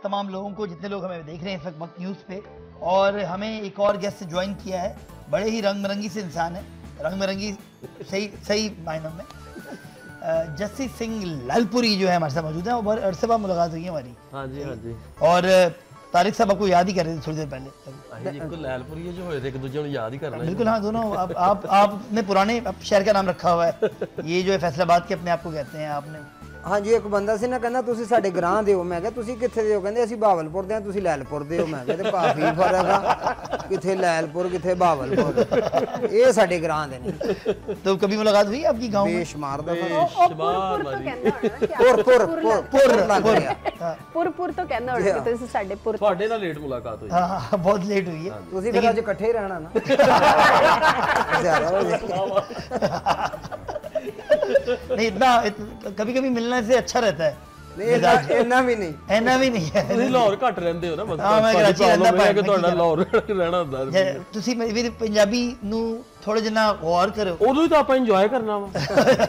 तमाम लोगों को, जितने लोग हमें देख रहे हैं इस वक्त न्यूज़ पे। और हमें एक और गेस्ट ज्वाइन किया है, बड़े ही रंग बिरंगी से इंसान है, रंग बिरंगी सही मायनों में। जस्सी सिंह लालपुरी जो है हमारे साथ मौजूद है, और बहुत अरसे बाद मुलाकात हुई है हमारी। हाँ जी, हाँ जी। और तारिक साहब आपको याद ही कर रहे थे थोड़ी देर पहले। बिल्कुल लालपुरी जो हुए थे, एक दूसरे को याद ही करना। बिल्कुल हाँ, दोनों आपने पुराने शहर का नाम रखा हुआ है, ये जो है फैसलाबाद के अपने आप को कहते हैं आपने। हाँ जी, एक बंदा से ना कहना तुसी साडे ग्रां दे हो, मैं कहा तुसी कित्थे दे हो, कहंदे असीं बहावलपुर दे हां, तुसी लैलपुर दे हो। मैं कहा ते काफी फर्क आ, किथे लैलपुर किथे बहावलपुर, ये साडे ग्रां दे ने। तो कभी मुलाकात हुई आपकी गांव में? बेशुमार दफा। पुर तो कहना होना कि तुसी साडे पुर। ਤੁਹਾਡੇ ਨਾਲ ਲੇਟ ਮੁਲਾਕਾਤ ਹੋਈ। हाँ, बहुत लेट हुई है। तुसी फिर अज इकट्ठे ही रहना ना। ज्यादा हो गया। नहीं, इतना कभी कभी मिलने से अच्छा रहता है। नहीं, इतना भी नहीं है। ਤੁਸੀਂ ਲਾਹੌਰ ਘੱਟ ਰਹਿੰਦੇ ਹੋ ਨਾ, ਮਤਲਬ ਹਾਂ, ਮੈਂ ਕਰਾਚੀ ਰਹਿੰਦਾ, ਹੈ ਕਿ ਤੁਹਾਡਾ ਲਾਹੌਰ ਰਹਿਣਾ ਹੁੰਦਾ। ਤੁਸੀਂ ਮੇਰੀ ਪੰਜਾਬੀ ਨੂੰ ਥੋੜਾ ਜਿਹਾ गौर करो। ਉਦੋਂ ਹੀ ਤਾਂ ਆਪਾਂ ਇੰਜੋਏ ਕਰਨਾ ਵਾ,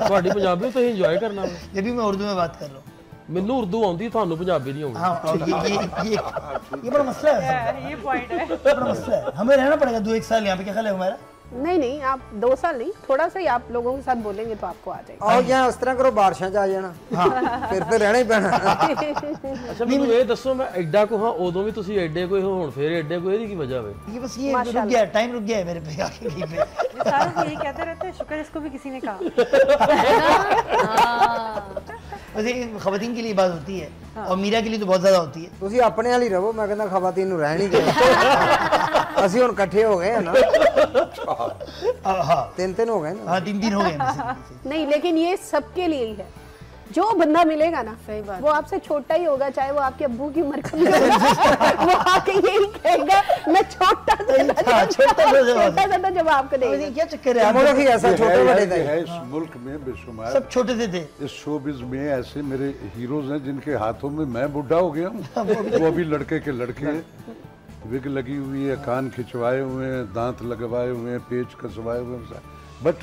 ਤੁਹਾਡੀ ਪੰਜਾਬੀ ਤੁਸੀਂ ਇੰਜੋਏ करना वा। ये भी मैं उर्दू में बात कर रहा हूँ। ਮੈਨੂੰ ਉਰਦੂ ਆਉਂਦੀ, ਤੁਹਾਨੂੰ ਪੰਜਾਬੀ नहीं आਉਂदी। हाँ, ये बड़ा मसला है, ये पॉइंट है, बड़ा मसला है। हमें रहना पड़ेगा 2-1 साल यहाँ पे, क्या ख्याल है हमारा? नहीं, आप 2 साल नहीं, थोड़ा सा ही आप लोगों के साथ बोलेंगे तो आपको आ जाएगा। आओ या उस तरह करो, बारिशां च आ जाना। हाँ, फिर तो रहना ही पैना। ਅੱਛਾ ਮੈਨੂੰ ਇਹ ਦੱਸੋ, ਮੈਂ ਐਡਾ ਕੋ ਹਾਂ ਉਦੋਂ ਵੀ ਤੁਸੀਂ ਐਡੇ ਕੋਈ ਹੁਣ ਫੇਰ ਐਡੇ ਕੋਈ, ਇਹਦੀ ਕੀ ਵਜ੍ਹਾ ਵੇ? ये बस ये रुक गया, टाइम रुक गया है मेरे पे आके कहीं पे। सारे यही कहते रहते हैं, शुक्र इसको भी किसी ने कहा। बस ये खवातीन के लिए बात होती है, और मीरा के लिए तो बहुत ज्यादा होती है। ਤੁਸੀਂ ਆਪਣੇ ਵਾਲੀ ਰਹੋ, ਮੈਂ ਕਹਿੰਦਾ ਖਵਾਤੀਨ ਨੂੰ ਰਹਿਣ ਹੀ ਦਿਓ। ਅਸੀਂ ਹੁਣ ਇਕੱਠੇ ਹੋ ਗਏ ਆ ਨਾ। हाँ, 3 हो गए ना। हाँ, 3 हो गए। नहीं, लेकिन ये सबके लिए ही है। जो बंदा मिलेगा ना, सही बात, वो आपसे छोटा ही होगा, चाहे वो आपके अब्बू की उम्र का भी होगा, वो आके यही कहेगा मैं छोटा था जब आपको देखेगा। क्या चक्कर है? मुल्क ही ऐसा छोटे बड़े थे। है इस मुल्क में बेशुमार सब छोटे से थे। इस शोबिज में ऐसे मेरे हीरोज हैं जिनके हाथों में मैं बुढ़ा हो गया हूँ, वो अभी लड़के के लड़के हैं, विग लगी हुई है, कान खिंचवाए हुए हैं, दांत लगवाए हुए हैं, पेच कसवाए हुए हैं, बट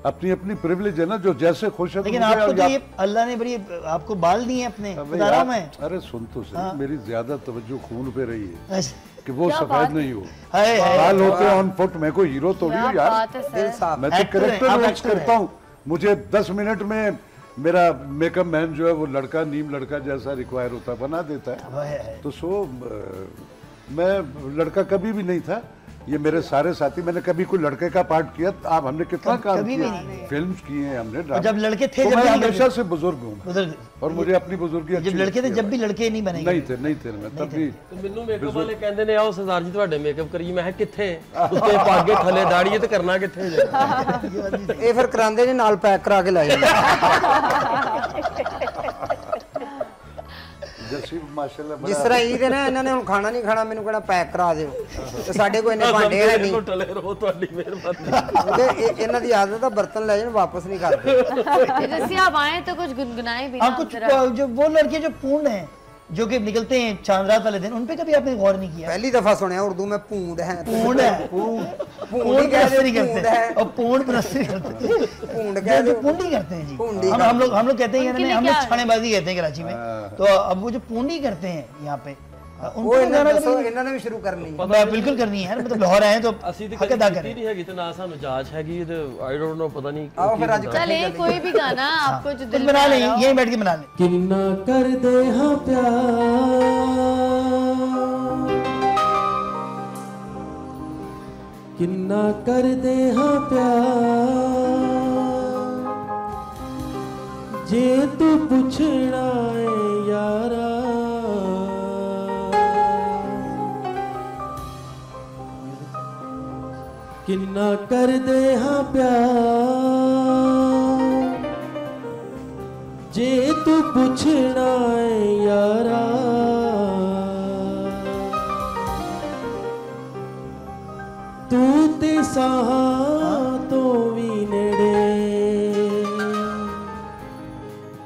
अपनी अपनी प्रिविलेज है ना, जो जैसे खुश है। लेकिन आपको तो ये अल्लाह ने बड़ी आपको बाल दिए अपने, बता रहा हूं मैं। अरे सुन तो सही, मेरी ज्यादा तवज्जो खून पे रही है अच्छा। कि वो सफेद नहीं हो, बाल होते ऑन फुट। मैं कोई हीरो थोड़ी हूँ यार, मैं तो कैरेक्टर करता हूँ। मुझे 10 मिनट में मेरा मेकअप मैन जो है वो लड़का, नीम लड़का जैसा रिक्वायर होता बना देता है। तो मैं लड़का कभी भी नहीं था। ये मेरे सारे साथी, मैंने कभी कोई लड़के का पार्ट किया? आप हमने कितना काम किया, फिल्म्स किए हैं हमने, जब लड़के थे, तो मैं हमेशा से बुजुर्ग हूँ और मुझे अपनी बुजुर्गी जब लड़के थे, जब भी लड़के नहीं बने, नहीं थे मैं तब भी। ਮੈਨੂੰ ਮੇਕਅਪ ਵਾਲੇ ਕਹਿੰਦੇ ਨੇ, ਆਓ ਸਰਦਾਰ ਜੀ ਤੁਹਾਡੇ ਮੇਕਅਪ ਕਰੀਏ। ਮੈਂ ਕਿਹਾ ਕਿੱਥੇ, ਉੱਤੇ ਪਾਗੇ ਥੱਲੇ ਦਾੜੀ ਤੇ ਕਰਨਾ ਕਿੱਥੇ ਜੇ? ਇਹ ਫਿਰ ਕਰਾਉਂਦੇ ਨੇ, ਨਾਲ ਪੈਕ ਕਰਾ ਕੇ ਲੈ ਜਾਂਦੇ। माशाल्लाह जिस तरह ईद है ना, इन्होंने हम खाना नहीं खाना, मैंने कहना पैक करा दो, तो साडे कोई इन्ने भांडे है नहीं। ਟਲੇ ਰਹੋ, ਤੁਹਾਡੀ ਮਿਹਰਬਾਨੀ। ਤੇ ਇਹਨਾਂ ਦੀ आदत है बर्तन ले जाने वापस नहीं करते। जैसे आप आए तो कुछ गुनगुनाए भी ना कुछ जरा। जो वो लड़के जो पूर्ण हैं, जो कि निकलते हैं चांद रात वाले दिन, उन पे कभी आपने गौर नहीं किया? पहली दफा सुना उर्दू में पूंड है, पूर्ण है, पूर्ण प्रस्तरी करते हैं, और पूर्ण प्रस्तरी करते हैं, जो पूंडी करते हैं जी। हम लोग कहते हैं, हम लोग छानेबाजी कहते हैं कराची में। तो अब वो जो पूंडी करते हैं यहाँ पे, वो इन्होंने भी शुरू करनी है। बिल्कुल करनी है, मतलब लाहौर आए तो ਅਸੀਂ ਤੇ ਕਦੇ ਕੀਤੀ ਨਹੀਂ ਹੈਗੀ, ਤੇ ਨਾ ਸਾਨੂੰ ਜਾਚ ਹੈਗੀ, ਤੇ ਆਈ ਡੋਨਟ ਨੋ, ਪਤਾ ਨਹੀਂ। आओ फिर आज चले कोई भी गाना आपको जो दिल बना लें, यहीं बैठ के बना लें। किन्ना कर दे हाँ प्यार, किन्ना कर दे हाँ प्यार, जे तू पुछना है यारा, किन्ना कर दे हाँ प्यार, जे तू पुछना है यारा, तू ते साहा तो भी नेड़े,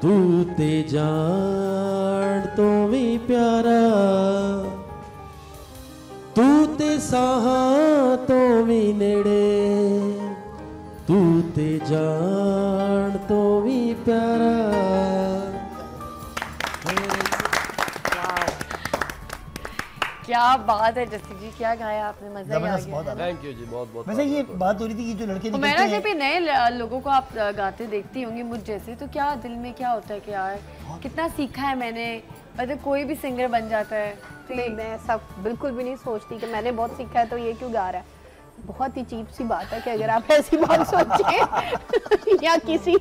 तू ते जान तो भी प्यारा, तू ते साहा तो भी नेड़े, तू ते जान तो भी प्यारा। क्या बात है जस्सी जी, क्या गाया आपने, मजा ही आ गया। थैंक यू जी, बहुत बहुत। वैसे ये बात हो रही थी कि जो लड़के निकलते मेरा हैं, जब भी नए लोगों को आप गाते देखती होंगी मुझ जैसे, तो क्या दिल में क्या होता है कि यार कितना सीखा है मैंने, मतलब कोई भी सिंगर बन जाता है। तो नहीं, मैं ऐसा बिल्कुल भी नहीं सोचती कि मैंने बहुत सीखा है तो ये क्यों गा रहा है। बहुत ही चीप सी बात है कि अगर आप ऐसी बात सोचें या किसी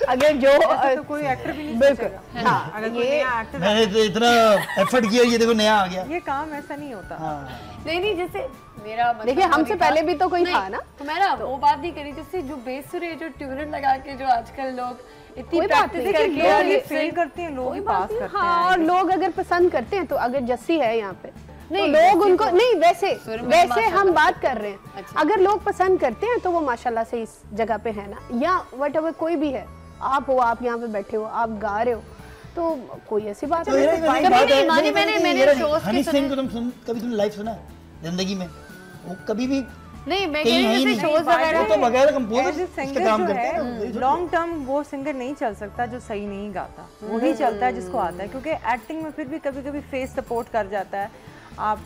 अगर जो तो कोई एक्टर भी नहीं बिल्कुल सोचेगा। हाँ, अगर कोई ये नया एक्टर, मैंने तो इतना एफर्ट किया, ये देखो नया आ गया। ये काम ऐसा नहीं होता। नहीं जैसे मेरा मतलब देखिए हमसे पहले भी तो कोई नहीं, था ना। हमारा वो बात नहीं करी जैसे जो बेसुरे जो ट्यूनर लगा के जो आजकल लोग इतनी कोई बात प्रैक्टिस नहीं, करके देखिए, और ये ये फेल करते हैं लोग, ही पास करते हाँ, हैं। और लोग अगर पसंद करते हैं तो अगर जस्सी है यहाँ पे नहीं, तो लोग उनको तो नहीं वैसे सुर में वैसे माशाल्लाह हम बात कर रहे हैं। अच्छा। अगर लोग पसंद करते हैं तो वो माशाल्लाह से इस जगह पे है ना, या व्हाटएवर कोई भी है, आप हो, आप यहाँ पे बैठे हो, आप गा रहे हो, तो कोई ऐसी बात तो मेरा नहीं। एक कभी बात नहीं, है, मानी नहीं, मैंने- नहीं, मैंने ये नहीं, shows के हनी सुने। सिंह को कभी तुमने लाइव सुना जिंदगी में? वो कभी भी नहीं मैं कहीं कह है रही ही हूँ नहीं। शोज वगैरह वो तो बगैर As a कंपोजर singer इसके काम जो करते हैं है, ना। लॉन्ग टर्म वो सिंगर नहीं चल सकता जो सही नहीं गाता। वही चलता है जिसको आता है, क्योंकि एक्टिंग में फिर भी कभी कभी फेस सपोर्ट कर जाता है। आप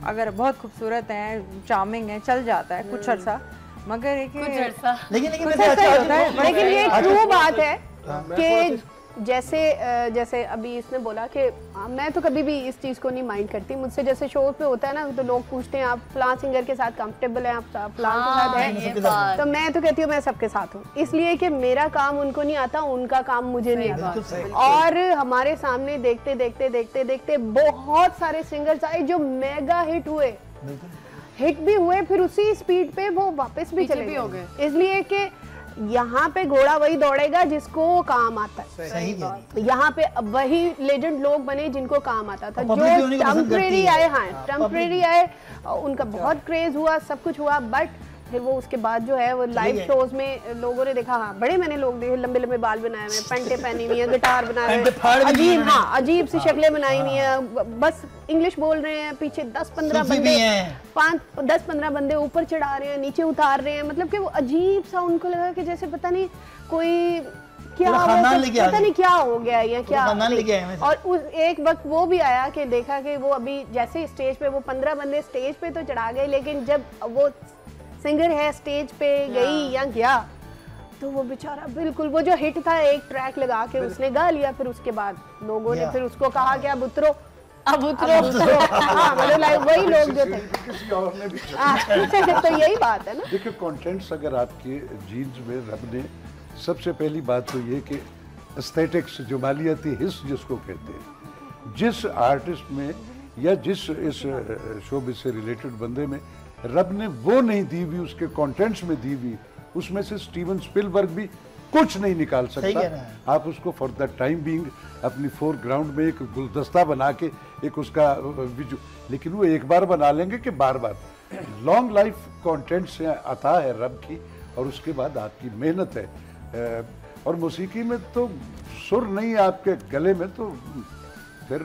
अगर बहुत खूबसूरत हैं, चार्मिंग हैं, चल जाता है कुछ अर्सा, मगर एक कुछ अर्सा लेकिन कुछ वैसे ऐसा ही होता है। आज- लेकिन ये आज- ट्रू बात है मैं कि जैसे अभी इसने बोला कि मैं तो कभी भी इस चीज़ को नहीं माइंड करती। मुझसे जैसे शो पे होता है ना, तो लोग पूछते हैं आप फलां सिंगर के साथ कंफर्टेबल हैं, आप फलां के साथ हाँ, हैं, ये बात। तो मैं तो कहती हूँ मैं सबके साथ हूँ, इसलिए कि मेरा काम उनको नहीं आता, उनका काम मुझे नहीं बिल्कुल सही। आता। और हमारे सामने देखते देखते देखते देखते बहुत सारे सिंगर्स आए जो मेगा हिट हुए, हिट भी हुए, फिर उसी स्पीड पे वो वापस भी पीछे चले भी हो गए। इसलिए कि यहाँ पे घोड़ा वही दौड़ेगा जिसको काम आता है। सही है। यहाँ पे अब वही लेजेंड लोग बने जिनको काम आता था, और public भी जो उन्हीं को पसंद करती टेम्परेरी है। आए, हाँ हाँ, टेम्परेरी आए, उनका बहुत क्रेज हुआ, सब कुछ हुआ, बट फिर वो उसके बाद जो है वो लाइव गए। शोज में लोगों ने देखा, हाँ बड़े मैंने लोग देखे, लंबे लंबे बाल बनाए हुए, पैंटे पहनी हुई है, गिटार बनाए पैंटे फाड़ हुए, भी दी अजीब, उन्होंने। हाँ अजीब सी शक्लें बनाई हुई हैं, बस इंग्लिश बोल रहे हैं, पीछे 10-15 सूफी बंदे, भी हैं। 10-15 बंदे ऊपर चढ़ा रहे हैं, नीचे उतार रहे हैं, मतलब कि वो अजीब सा उनको लगा कि जैसे पता नहीं कोई क्या पूरा वो खानदान सब- लेके आ पता गए। नहीं क्या हो गया या क्या खानदान नहीं। लेके आए हैं। और उस एक वक्त वो भी आया कि देखा कि वो अभी जैसे स्टेज पे वो 15 बंदे स्टेज पे तो चढ़ा गए, लेकिन जब वो सिंगर है स्टेज पे गई या गया तो वो बेचारा बिल्कुल वो जो हिट था, एक ट्रैक लगा के उसने गा लिया, फिर उसके बाद लोगों ने फिर उसको कहा कि अब उतरो, अब उतरो। हाँ मतलब लाइक वही लोग जो थे। किसी और ने भी तो यही बात है ना। देखिए कंटेंट्स अगर आपके जीन्स में रब ने, सबसे पहली बात तो ये कि एस्थेटिक्स, जो मालियाती हिस्स जिसको कहते हैं, जिस आर्टिस्ट में या जिस इस शोबिज से रिलेटेड बंदे में रब ने वो नहीं दी हुई, उसके कंटेंट्स में दी हुई, उसमें से स्टीवन स्पिलबर्ग भी कुछ नहीं निकाल सही कह रहे सकता। हैं। आप उसको फॉर द टाइम बीइंग अपनी फोरग्राउंड में एक गुलदस्ता बना के एक उसका विजु, लेकिन वो एक बार बना लेंगे कि बार बार। लॉन्ग लाइफ कंटेंट से अता है रब की, और उसके बाद आपकी मेहनत है। और मौसीकी में तो सुर नहीं है आपके गले में, तो फिर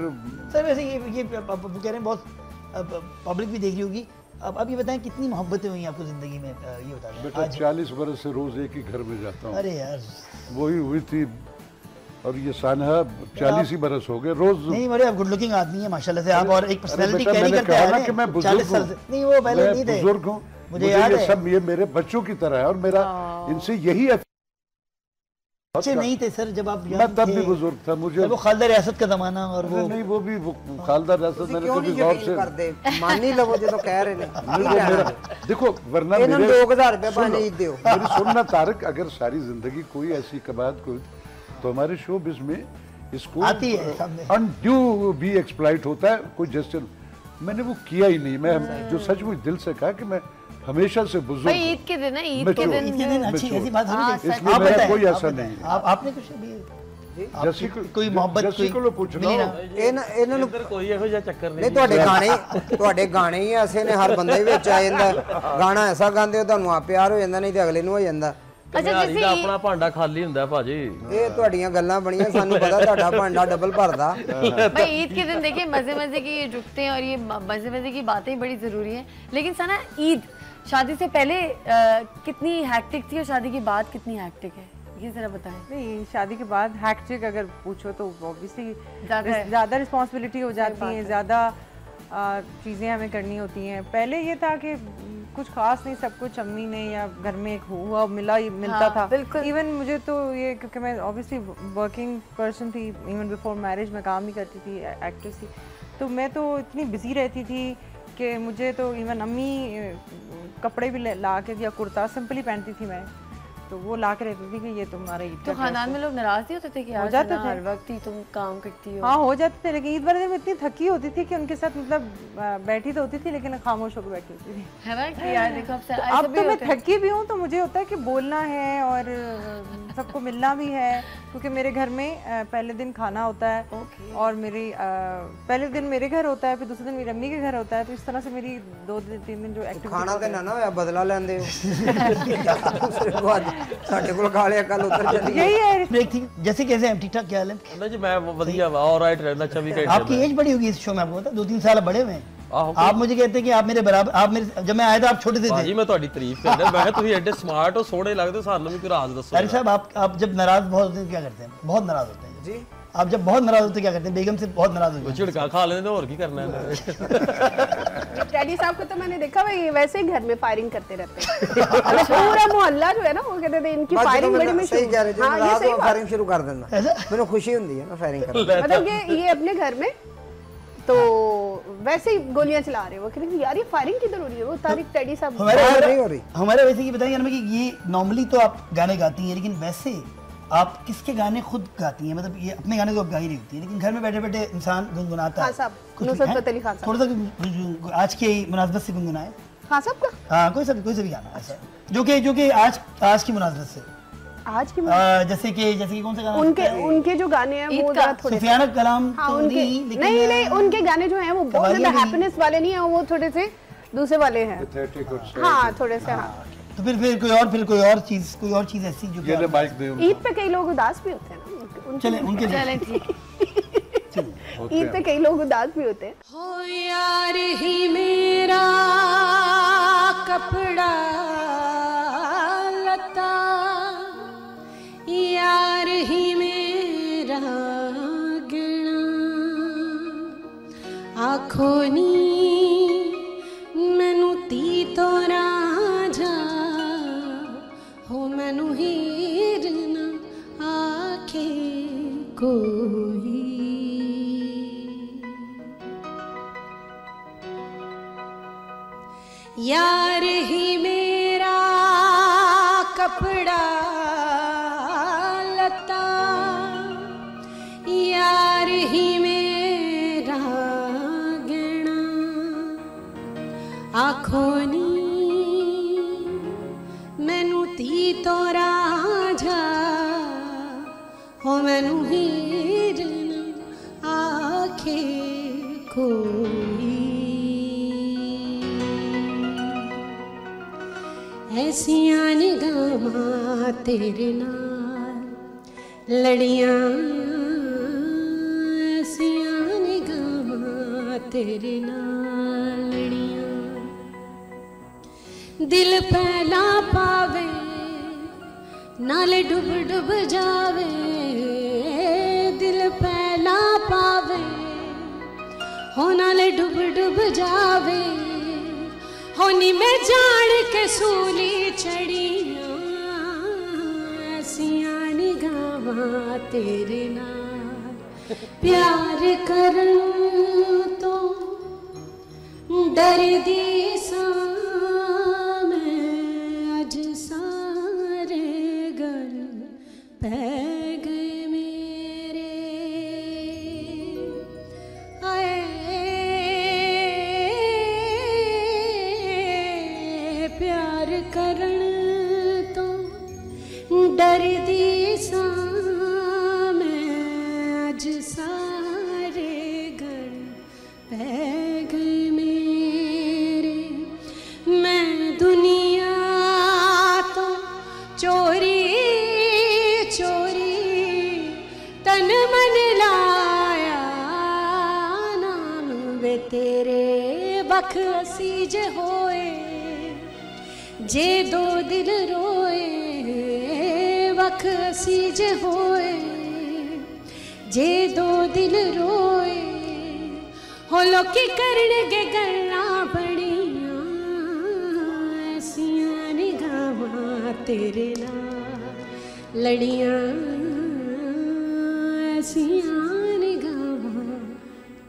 सर वैसे ये आप कह रहे हैं बहुत पब्लिक भी देख रही होगी। अब ये बताएं कितनी मोहब्बतें हुई आपको जिंदगी में, ये बता दें। बेटा 40 बरस से रोज एक ही घर में जाता हूँ, अरे यार वही हुई थी, और ये सानहा 40 ही बरस हो गए रोज। नहीं, बड़े आप गुड लुकिंग आदमी है माशाल्लाह से आप, और एक पर्सनालिटी बेटा, कैरी मैंने करते कहा हैं ना कि मैं 40 बुजुर्ग साल से। हूँ, नहीं वो पहले मैं नहीं थे, बुजुर्ग हूँ, मुझे याद है। सब ये मेरे बच्चों की तरह है, और मेरा इनसे यही बच्चे नहीं थे सर जब आप मैं तब भी बुजुर्ग था। मुझे वो खालदा रियासत का जमाना, और वो नहीं, वो भी खालदा रियासत मैंने क्यों कभी नहीं गौर यकीन से ਕਰਦੇ ਮੰਨ ਹੀ ਲਵੋ ਜਦੋਂ ਕਹਿ ਰਹੇ ਨੇ नहीं, वो मेरा देखो, वरना ਇਹਨਾਂ ਨੂੰ मेरे 2000 रुपए पाने दियो मेरी सुनना तारक, अगर सारी जिंदगी कोई ऐसी कबात कोई, तो हमारे शो बिज में इसको आती है सामने। अनड्यू भी एक्सप्लॉइट होता है कोई जेस्चर। मैंने वो किया ही नहीं। मैं जो सचमुच दिल से कहा कि मैं हमेशा से बुजुर्ग भाई हूं। ईद के दिन है, ईद मैं के छोड़- दिन इतने दिन अच्छी मैं ऐसी बात हाँ, होनी चाहिए। इसलिए आप मेरा बताएं, कोई आप ऐसा बताएं। नहीं है। आपने कुछ अभी जैसी कोई मोहब्बत जैसी को लो पूछ मिली लो। ना? ਇਹਨਾਂ ਨੂੰ ਇੱਧਰ ਕੋਈ ਇਹੋ ਜਿਹਾ ਚੱਕਰ ਨਹੀਂ ਨਹੀਂ ਤੁਹਾਡੇ ਗਾਣੇ ਹੀ ਐਸੇ ਨੇ, ਹਰ ਬੰਦੇ ਵਿੱਚ ਆ ਜਾਂਦਾ ਗਾਣਾ ਐਸਾ ਗਾਉਂਦੇ ਹੋ ਤੁਹਾਨੂੰ ਆਪ ਪਿਆਰ ਹੋ ਜਾਂਦਾ, ਨਹੀਂ ਤੇ ਅਗਲੇ ਨੂੰ ਹੋ ਜਾਂਦਾ। अच्छा ਬਿਹਾਰੀ ਦਾ जैसे ਆਪਣਾ ਭਾਂਡਾ ਖਾਲੀ ਹੁੰਦਾ ਭਾਜੀ। ਇਹ ਤੁਹਾਡੀਆਂ ਗੱਲਾਂ ਬਣੀਆਂ, ਸਾਨੂੰ ਪਤਾ ਤੁਹਾਡਾ ਭਾਂਡਾ ਡਬਲ ਭਰਦਾ। भाई ईद के दिन देखिए मजे मजे की ये जुगते हैं और ये मजे मजे की बातें बड़ी जरूरी हैं, लेकिन सना ईद शादी से पहले कितनी हैक्टिक थी और शादी के बाद कितनी हैक्टिक है, ये जरा बताएं। नहीं, शादी के बाद हैक्टिक अगर पूछो तो ऑब्वियसली ज़्यादा है। ज़्यादा रिस्पॉन्सिबिलिटी हो जाती है, ज़्यादा चीज़ें हमें करनी होती हैं। पहले ये था कि कुछ खास नहीं, सब कुछ अम्मी ने या घर में एक हुआ मिलता था। बिल्कुल। इवन मुझे तो ये, क्योंकि मैं ऑब्वियसली वर्किंग पर्सन थी, इवन बिफोर मैरिज मैं काम ही करती थी, एक्ट्रेस थी, तो मैं तो इतनी बिजी रहती थी कि मुझे तो इवन अम्मी कपड़े भी ला के या कुर्ता सिंपली पहनती थी मैं, तो वो ला के रहती थी कि ये तुम्हारे ईद तो खानदान में लोग नाराज नहीं होते थे कि हो जाते थे हर वक्त ही तुम काम करती हो? हाँ हो जाते थे, लेकिन ईद वाले दिन में इतनी थकी होती थी कि उनके साथ मतलब बैठी तो होती थी लेकिन खामोश होकर बैठी होती थी। है ना कि यार देखो अब तो मैं थकी भी हूँ, तो मुझे होता है कि बोलना है और सबको मिलना भी है, क्योंकि मेरे घर में पहले दिन खाना होता है और मेरी पहले दिन मेरे घर होता है, फिर दूसरे दिन मेरी अम्मी के घर होता है, तो इस तरह से मेरी 2-3 दिन जो एक्टिविटी खाना तो ना होया बदला लेंदे हो ਸਾਡੇ ਕੋਲ ਖਾ ਲਿਆ ਕੱਲ ਉਧਰ ਚਲੀ यही है। ब्रेक थी जैसे कैसे हैं, ठीक ठाक क्या हाल है? ना जी मैं वधिया ऑलराइट रहना 24 घंटे। आपकी एज बड़ी होगी इस शो में, आपको पता 2-3 साल बड़े हुए हैं। आप मुझे कहते हैं कि आप मेरे बराबर, आप मेरे जब मैं आया था आप छोटे थे। जी मैं ਤੁਹਾਡੀ ਤਾਰੀਫ ਕਰਦਾ, ਮੈਂ ਕਿਹਾ ਤੁਸੀਂ ਐਡੇ ਸਮਾਰਟ ਹੋ, ਸੋਹਣੇ ਲੱਗਦੇ, ਸਾਨੂੰ ਵੀ ਕੋਈ ਰਾਜ਼ ਦੱਸੋ। अरे साहब आप जब नाराज बहुत होते हैं क्या करते हैं? बहुत नाराज होते हैं जी। आप जब बहुत नाराज होते हैं क्या करते हैं? बेगम से बहुत नाराज हो ਉਹ ਝਿੜਕਾ ਖਾ ਲੈਂਦੇ ਹੋਰ ਕੀ ਕਰਨਾ ਹੈ। डैडी साहब को तो मैंने देखा भाई वैसे ही घर में फायरिंग करते रहते हैं। अरे पूरा मोहल्ला जो है ना वो कहते थे इनकी फायरिंग बड़ी में सही कह रहे हाँ, ये सही बात। फायरिंग शुरू कर देना, मेरे खुशी होती है ना फायरिंग करने। मतलब ये अपने घर में तो वैसे ही गोलियां चला रहे हैं, वो कहते हैं यार ये फायरिंग किधर हो रही है? वो तारिक डैडी साहब नहीं हो रही। हमारे वैसे ये बताइए कि ये नॉर्मली तो आप गाने गाती हैं, लेकिन वैसे आप किसके गाने खुद गाती हैं? मतलब ये अपने गाने तो आप गा ही रही होती है, लेकिन घर में बैठे बैठे इंसान गुनगुनाता है। नुसरत फतेह अली खान साहब थोड़ा सा आज के मुनासबत से गुनगुनाए। खान साहब का हाँ कोई सा भी गाना ऐसा जो कि आज की मुनासबत से, आज की जैसे कि कौन सा गाना? उनके जो गाने हैं वो जरा थोड़े सुफियाना कलाम हाँ, नहीं उनके गाने जो हैं वो बहुत ज्यादा हैप्पीनेस वाले नहीं है, वो थोड़े से दूसरे वाले हैं। हाँ थोड़े से। हाँ तो फिर कोई और चीज ऐसी जो ईद पे कई लोग उदास भी होते हैं ना, चले उनके चलें ठीक। ईद पे कई लोग उदास भी होते हैं। हो यार ही मेरा कपड़ा लता, यार ही मेरा गणा, आखो नी मैनू ती तो राजा हो, मैनू हीर ना आखे कोई। यार ही मेरा कपड़ा लता, यार ही मेरा गहना, आखो नी मैनू ती तो राजा हो, मैनू हीर ना आखे कोई। ऐसियां निगाहां तेरे नाल लड़ियां, ऐसियां निगाहां तेरे नाल लड़ियां, दिल पहला पावे नाले डुब डुब जावे, दिल पहला पावे हो नाले डुब डुब जावे, होनी मैं जान के सूली चढ़ियां, ऐसियां निगाहां तेरे नाल प्यार करन तो डरदी सा मैं, अज सारे गल पै गए मेरे, आए प्यार करन तो डरदी सा मैं, अज सारे गल पै गए मेरे। मैं दुनिया तो चोरी चोरी तन मन लाया, नाम वे तेरे बख असीज होए, जे दो दिल रोए वख असीज होए, जे दो दिल रोए हो लोकी करनगे गल्लां बड़ियां ऐसियां निगाहां तेरे नाल लड़ियां ऐसियां निगाहां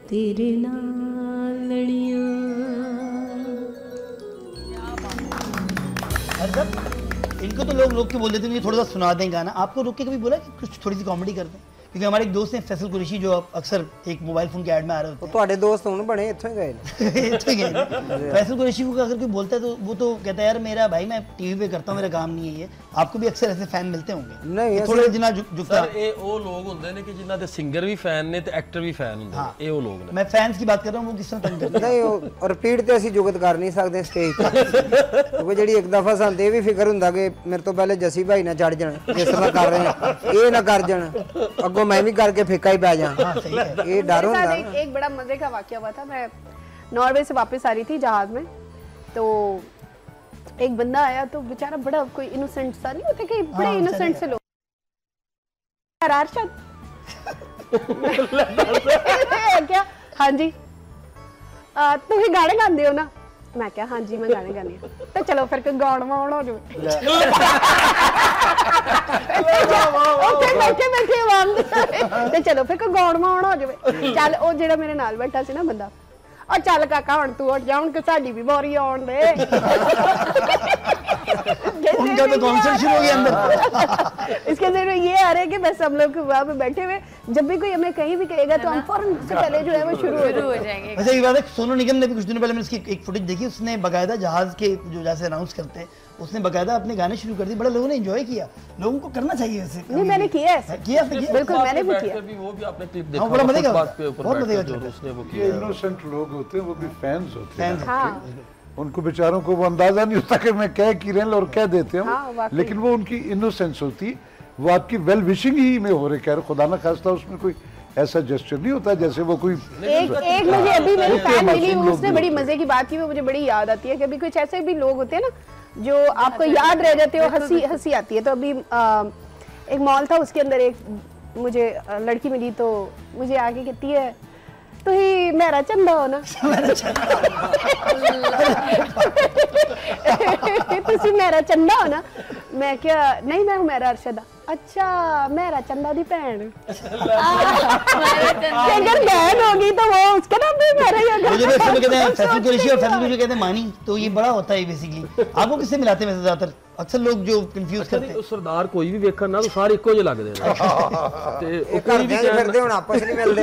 तेरे नाल लड़ियां। इनको तो लोग रोक के बोल देते हैं थोड़ा सा सुना दें गाना, आपको रोक के कभी बोला कि कुछ थोड़ी सी कॉमेडी कर दें? क्योंकि हमारे एक दोस्त हैं फैसल कुरैशी जो अक्सर एक मोबाइल फोन के ऐड में आ रहे होते हैं। ਤੁਹਾਡੇ ਦੋਸਤ ਹੁਣ बने ਇੱਥੋਂ ही गए इतने गए फैसल कुरैशी को अगर कोई बोलता है तो वो तो कहता है यार मेरा भाई मैं टीवी पे करता हूँ, मेरा काम नहीं है ये। आपको भी अक्सर ऐसे फैन मिलते होंगे? नहीं थोड़े जिन्ना झुकता ਸਰ ਇਹ ਉਹ ਲੋਕ ਹੁੰਦੇ ਨੇ ਕਿ ਜਿਨ੍ਹਾਂ ਦੇ ਸਿੰਗਰ ਵੀ ਫੈਨ ਨੇ ਤੇ ਐਕਟਰ ਵੀ ਫੈਨ ਹੁੰਦੇ ਨੇ, ਇਹ ਉਹ ਲੋਕ ਨੇ। मैं फैंस की बात कर रहा हूँ, वो किस तरह तंग करते हैं? नहीं ਉਹ ਰਿਪੀਟ ਤੇ ਅਸੀਂ ਜੁਗਤ ਕਰ ਨਹੀਂ ਸਕਦੇ ਸਟੇਜ ਤੇ ਕਿਉਂਕਿ ਜਿਹੜੀ ਇੱਕ ਦਫਾ ਸਾਨੂੰ ਇਹ ਵੀ ਫਿਕਰ ਹੁੰਦਾ ਕਿ ਮੇਰੇ ਤੋਂ ਪਹਿਲੇ ਜੱਸੀ ਭਾਈ ਨਾ ਚੜ ਜਾਣ ਜਿਸ ਤਰ੍ਹਾਂ ਕਰ ਰਹੇ ਆ ਇਹ ਨਾ ਕਰ ਜਾਣ ਅੱਗੋਂ ਮੈਂ ਵੀ ਕਰਕੇ ਫਿੱਕਾ ही पै जाऊं। ये डर होता है। एक बड़ा मजे का वाकया हुआ था। मैं नॉर्वे से वापस आ रही थी जहाज में, तो एक बंदा आया तो बेचारा बड़ा कोई इनोसेंट सा नहीं होते कि बड़े इनोसेंट से लोग क्या हाँ जी तुम गाने गाते हो ना? मैं क्या हाँ जी मैं गाने गानी तो चलो फिर कोई गान वाण हो जाए बैठे बैठे तो चलो फिर कोई गान वाण हो जाए। चल वो जेड़ा मेरे नाल बैठा सी ना बंदा और चल काका हुण तू उठ जा हुण साडी भी बारी आउण दे। उनका तो कॉन्सर्ट शुरू हो गया अंदर। इसके ज़रिए ये आ रहा है कि बस हम लोग वहाँ पे बैठे हुए जब भी कोई हमें कहीं भी कहेगा तो हम फौरन से पहले जो है वो शुरू हो जाएंगे। वैसे ये बात है सोनू निगम ने भी कुछ दिनों पहले मैंने इसकी एक फुटेज देखी, उसने बाकायदा जहाज के जो जैसे अनाउंस करते हैं उसने बाकायदा अपने गाने शुरू कर दिए, बड़ा लोगों ने एंजॉय किया। लोगों को करना चाहिए वैसे। नहीं मैंने किया ऐसे किया बिल्कुल मैंने भी किया। वो भी आपने क्लिप देखा बड़ा मजे का बहुत मजे का उसने वो किया। इनोसेंट लोग होते हैं वो भी फैंस होते हैं, हाँ उनको बेचारों को वो अंदाजा नहीं होता कि मैं कह की रहे और कह देते हैं हाँ, लेकिन वो उनकी इनोसेंस होती, वो आपकी वेल विशिंग ही में हो रहे कह रहे, खुदा ना खास्ता उसमें कोई ऐसा जेस्चर नहीं होता जैसे वो कोई एक मुझे अभी मेरी फैन मिली उसने बड़ी मजे की बात की, वो मुझे बड़ी याद आती है। कभी कुछ ऐसे भी लोग होते हैं ना जो आपको याद रह जाते हो, हंसी हंसी आती है। तो अभी एक मॉल था उसके अंदर एक मुझे लड़की मिली तो मुझे आके कहती है तो ही मेरा चंदा हो ना तुसी मेरा चंदा हो ना? मैं क्या नहीं मैं हूँ मेरा अरशद। अच्छा मेरा चंदा दी भैन अगर बहन होगी तो वो उसका नाम भी मेरा ही होगा। मुझे कहते हैं फैसल कुरैशी और फैसल कुरैशी कहते हैं मानी, तो ये बड़ा होता है बेसिकली। आपको किससे मिलाते हैं वैसे ज्यादातर? अक्सर लोग जो कंफ्यूज करते हैं सरदार कोई भी वेखन ना तो सारे इक्को ਜਿਹੇ ਲੱਗਦੇ ਨੇ ਤੇ ਇਹ ਕਰਦੇ ਫਿਰਦੇ ਹੁਣ ਆਪਸ ਨਹੀਂ ਮਿਲਦੇ।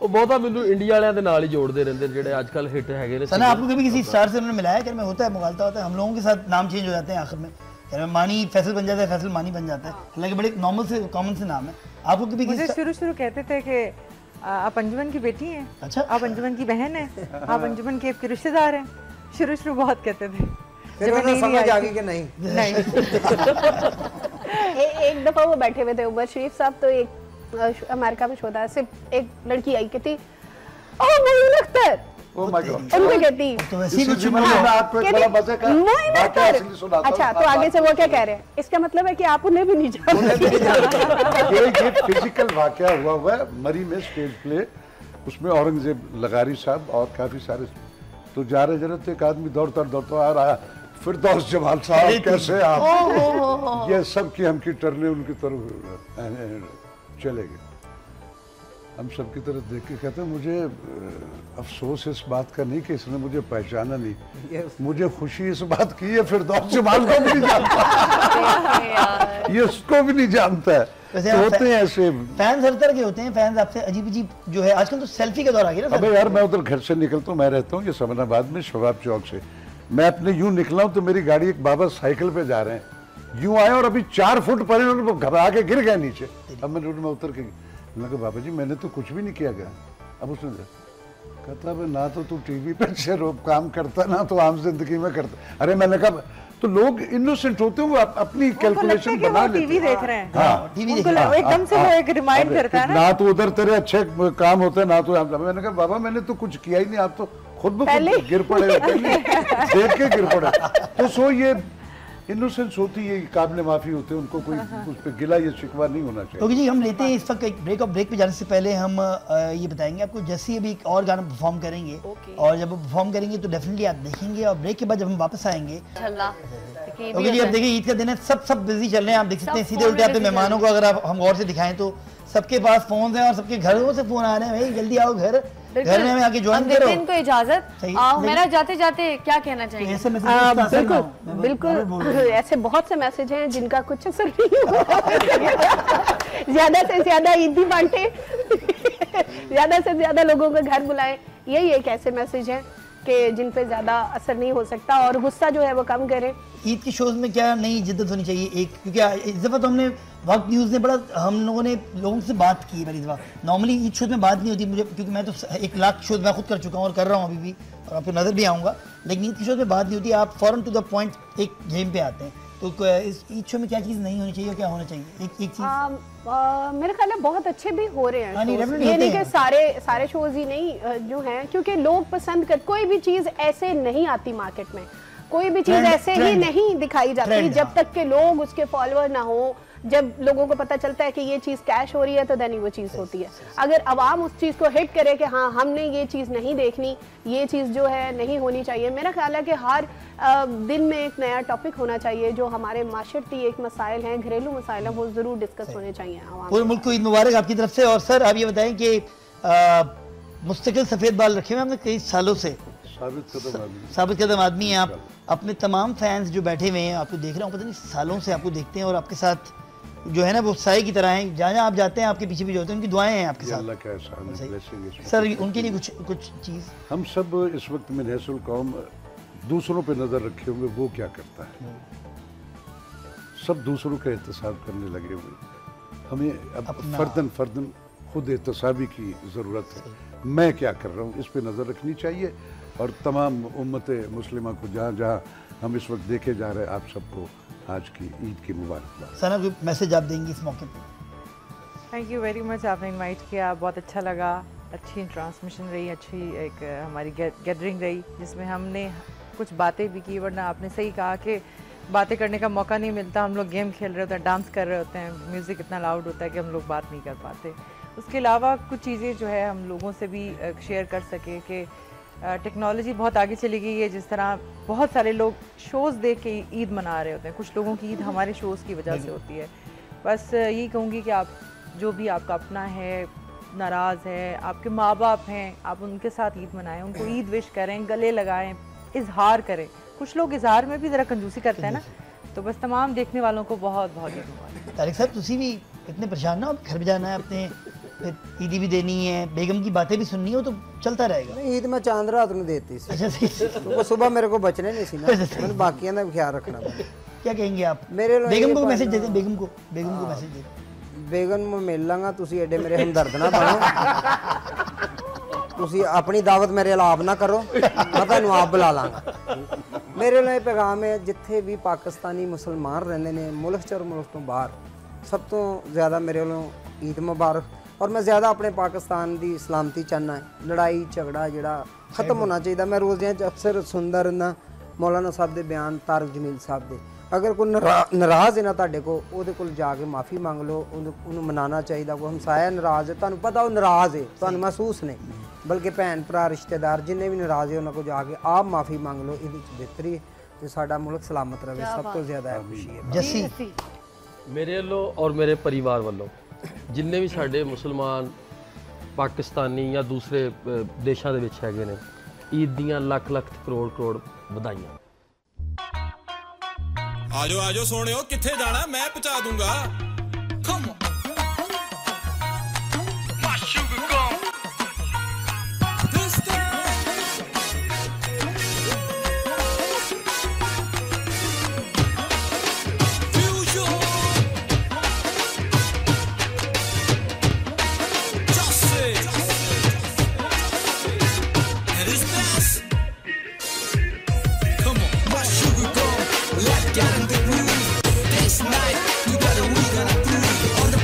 ਉਹ ਬਹੁਤਾ ਮੈਨੂੰ ਇੰਡੀਆ ਵਾਲਿਆਂ ਦੇ ਨਾਲ ਹੀ ਜੋੜਦੇ ਰਹਿੰਦੇ ਨੇ ਜਿਹੜੇ ਅੱਜਕੱਲ ਹਿੱਟ ਹੈਗੇ ਨੇ। सना आपको कभी किसी स्टार से उन्होंने मिलाया? क्या में होता है मुगालता होता है, हम लोगों के साथ नाम चेंज हो जाते हैं आखिर में, क्या मानी फैसल बन जाता है, फैसल मानी बन जाता है, हालांकि बड़े नॉर्मल से कॉमन से नाम है। आपको कभी मुझे शुरू कहते थे कि आप अंजुमन की बेटी हैं, अच्छा आप अंजुमन की बहन हैं, आप अंजुमन के आपके रिश्तेदार हैं। शुरू बहुत कहते थे, फिर उन्हें समझ आ गई कि नहीं एक दफा वो बैठे हुए थे उमर शरीफ साहब, तो एक अमेरिका में शो था, सिर्फ एक लड़की आई कहती oh Moin Akhtar, oh my god उनको कहती तो वैसे ही कुछ मैं आपको एक बड़ा मजे का मोइन वाकया अख्तर। इसलिए सुनाता हूं। अच्छा तो आगे से वो क्या कह रहे हैं? इसका मतलब है कि आप उन्हें भी नहीं जानते। ये फिजिकल वाकया हुआ है मरी में स्टेज प्ले, उसमें औरंगजेब लगारी साहब और काफी सारे तो जा रहे जरा तो एक आदमी दौड़ता आ रहा, फिरदौस जमाल साहब कैसे आप, ये सब की हम की टरने उनकी तरफ चले गए। हम सबकी तरफ देख के कहते मुझे अफसोस इस बात का नहीं कि इसने मुझे पहचाना नहीं, मुझे खुशी इस बात की है फिरदौस जमाल को भी नहीं जानता ये उसको भी नहीं जानता है। वैसे तो होते हैं ऐसे फैंस हर तरह के होते हैं, फैंस आपसे अजीब अजीब जो है। आजकल तो सेल्फी का दौर आ गया ना। अबे यार मैं उधर घर से निकलता हूँ, मैं रहता हूँ ये समनाबाद में शबाब चौक से, मैं अपने यूं निकला हूँ तो मेरी गाड़ी एक बाबा साइकिल पे जा रहे हैं, यूं आए और अभी 4 फुट परे उन्होंने घबरा के गिर गए नीचे। अब मैं रोड में उतर के मैंने कहा बाबा जी मैंने तो कुछ भी नहीं किया गया। अब उसने कहता है ना तो तू टीवी पे से काम करता ना तो आम जिंदगी में करता। अरे मैंने कहा तो लोग इनोसेंट होते हैं, वो अपनी कैलकुलेशन बना लेते टीवी देख रहे हैं, हाँ टीवी एकदम से वो एक रिमाइंड करता है ना तो उधर तेरे अच्छे काम होते हैं ना तो मैंने कहा बाबा मैंने तो कुछ किया ही नहीं, आप तो खुद ब खुद गिर पड़े देख के गिर पड़े। तो सो ये इनोसेंस होती है, काबिल माफ़ी होते हैं, उनको कोई उस पर गिला या शिकवा नहीं होना चाहिए। क्योंकि जी हम लेते हैं इस वक्त एक ब्रेक, और ब्रेक पे जाने से पहले हम ये बताएंगे आपको, जैसे अभी एक और गाना परफॉर्म करेंगे और जब वो परफॉर्म करेंगे तो डेफिनेटली आप देखेंगे, और ब्रेक के बाद जब हम वापस आएंगे, क्योंकि जी अब देखिए ईद का दिन है, सब बिजी चल रहे हैं, आप देख सकते हैं सीधे उल्टे आपके मेहमानों को अगर आप हम गौर से दिखाएं तो सबके पास फोन हैं और सबके घरों से फोन आ रहे हैं, भाई जल्दी आओ घर में हमें आके ज्वाइन करो। इनको इजाजत, मेरा जाते जाते क्या कहना चाहिए? बिल्कुल ऐसे बहुत से मैसेज हैं जिनका कुछ असर नहीं हुआ। ज्यादा से ज्यादा ईदी बांटे, ज्यादा से ज्यादा लोगों को घर बुलाएं, यही एक ऐसे मैसेज हैं कि जिन पे ज्यादा असर नहीं हो सकता, और गुस्सा जो है वो कम करें। ईद के शोज में क्या नई जिद्दत होनी चाहिए एक, क्योंकि इस दफ़ा तो हमने वक्त न्यूज़ ने बड़ा, हम लोगों ने लोगों से बात की बड़ी दफ़ा, नॉर्मली ईद शोज में बात नहीं होती मुझे, क्योंकि मैं तो 1 लाख शोज मैं खुद कर चुका हूँ और कर रहा हूँ अभी भी, और आपको नज़र भी आऊँगा, लेकिन ईद के शोज में बात नहीं होती, आप फ़ौरन टू द पॉइंट एक गेम पे आते हैं। तो इस ईद शो में क्या चीज़ नहीं होनी चाहिए और क्या होना चाहिए? एक चीज़ मेरे ख्याल में बहुत अच्छे भी हो रहे हैं, ये नहीं कि सारे शोज ही नहीं जो हैं, क्योंकि लोग पसंद कर, कोई भी चीज़ ऐसे नहीं आती मार्केट में, कोई भी चीज़ ऐसे ही नहीं दिखाई जाती जब तक के लोग उसके फॉलोअर ना हो। जब लोगों को पता चलता है कि ये चीज़ कैश हो रही है तो देन वो चीज़ होती है। अगर अवाम उस चीज़ को हिट करे कि हाँ हमने ये चीज़ नहीं देखनी, ये चीज़ जो है नहीं होनी चाहिए, मेरा ख्याल है कि हर दिन में एक नया टॉपिक होना चाहिए, जो हमारे माशरती एक मसाइल हैं, घरेलू मसाइल हैं, वो ज़रूर डिस्कस होने चाहिए। पूरे मुल्क को ईद मुबारक आपकी तरफ से। और सर आप ये बताएं कि मुस्तकिल सफ़ेद बाल रखे हुए हमने कई सालों से, साबित कदम आदमी हैं आप, अपने तमाम फैंस जो बैठे हुए हैं आपको देख रहा हूँ, पता नहीं सालों से आपको देखते हैं, और आपके साथ जो है ना वो साए की तरह हैं, जहाँ जहाँ आप जाते हैं आपके पीछे भी जो होते हैं, उनकी दुआएं हैं आपके साथ। अल्लाह का एहसान है, ब्लेसिंग है सर उनके लिए कुछ चीज़। हम सब इस वक्त में नहसुल कौम दूसरों पे नज़र रखे हुए, वो क्या करता है, सब दूसरों का एहतसाब करने लगे हुए, हमें अब फर्दन खुद एहतसाबी की ज़रूरत है। मैं क्या कर रहा हूँ इस पे नज़र रखनी चाहिए, और तमाम उम्मत मुस्लिमा को जहाँ जहाँ हम इस वक्त देखे जा रहे हैं, आप सबको आज की ईद की मुबारकबाद। सना कोई मैसेज आप देंगे इस मौके पर? थैंक यू वेरी मच, आपने इनवाइट किया, बहुत अच्छा लगा, अच्छी ट्रांसमिशन रही, अच्छी एक हमारी गैदरिंग रही, जिसमें हमने कुछ बातें भी की, वरना आपने सही कहा कि बातें करने का मौका नहीं मिलता, हम लोग गेम खेल रहे होते हैं, डांस कर रहे होते हैं, म्यूज़िक इतना लाउड होता है कि हम लोग बात नहीं कर पाते। उसके अलावा कुछ चीज़ें जो है हम लोगों से भी शेयर कर सके कि टेक्नोलॉजी बहुत आगे चली गई है, जिस तरह बहुत सारे लोग शोज़ देख के ईद मना रहे होते हैं, कुछ लोगों की ईद हमारे शोज़ की वजह से होती है। बस यही कहूँगी कि आप जो भी आपका अपना है, नाराज़ है, आपके माँ बाप हैं, आप उनके साथ ईद मनाएं, उनको ईद विश करें, गले लगाएं, इजहार करें। कुछ लोग इजहार में भी ज़रा कंजूसी करते हैं ना, तो बस तमाम देखने वालों को बहुत बहुत धन्यवाद। तारिक साहब तुसी भी इतने परेशान ना, घर भी जाना है अपने, फिर ईदी भी देनी है, बेगम की बातें भी सुननी हो, तो चलता रहेगा। ईद मैं चांद रात में देती सी, तो सुबह मेरे को बचने नहीं सी ना, मैंने बाकियां का ख्याल रखना। क्या कहेंगे आप? मेरे बेगम को मैसेज देते, बेगम को मैसेज देते। बेगम में मिल लांगा, तुसी एडे मेरे हमदर्द ना बनो, तुसी अपनी दावत मेरे अलाप ना करो, मैं तुहानू आप बुला लांगा। मेरे लिए पैगाम है, जिथे भी पाकिस्तानी मुसलमान रहंदे ने मुल्क च और मुल्क तो बाहर, सब तो ज़्यादा मेरे वालों ईद मुबारक। और मैं ज़्यादा अपने पाकिस्तान की सलामती चाहना है, लड़ाई झगड़ा जिहड़ा खत्म होना चाहिए। मैं रोज़ अक्सर सुनता रहना मौलाना साहब के बयान, तारक जमील साहब के, अगर कोई नाराज़ है ना तुहाडे को, उहदे कोल जाके माफ़ी मंग लो, उन्होंने मनाना चाहिए। कोई हमसाया नाराज़ है, तुहानू पता वो नाराज़ है, तुहानू महसूस नहीं, बल्कि भैन भरा रिश्तेदार जिन्हें भी नाराज़ है उन्होंने को जाके आप माफ़ी मंग लो, ये बेहतरी है, तो साडा मुल्क सलामत रहे, सब तो ज़्यादा खुशी है। जस्सी मेरे वालों और मेरे परिवार वालों जिन्ने भी साडे मुसलमान पाकिस्तानी या दूसरे देशों के हैगे ने, ईद दियां लख लख करोड़ बधाइयां। आजो आजो सोनियो, किथे जाना मैं पहुंचा दूंगा। Come on. My sugar gone. This time. Fusion. Just say. It is best. Come on. My sugar gone. Life got in the groove. This night, we gotta prove on the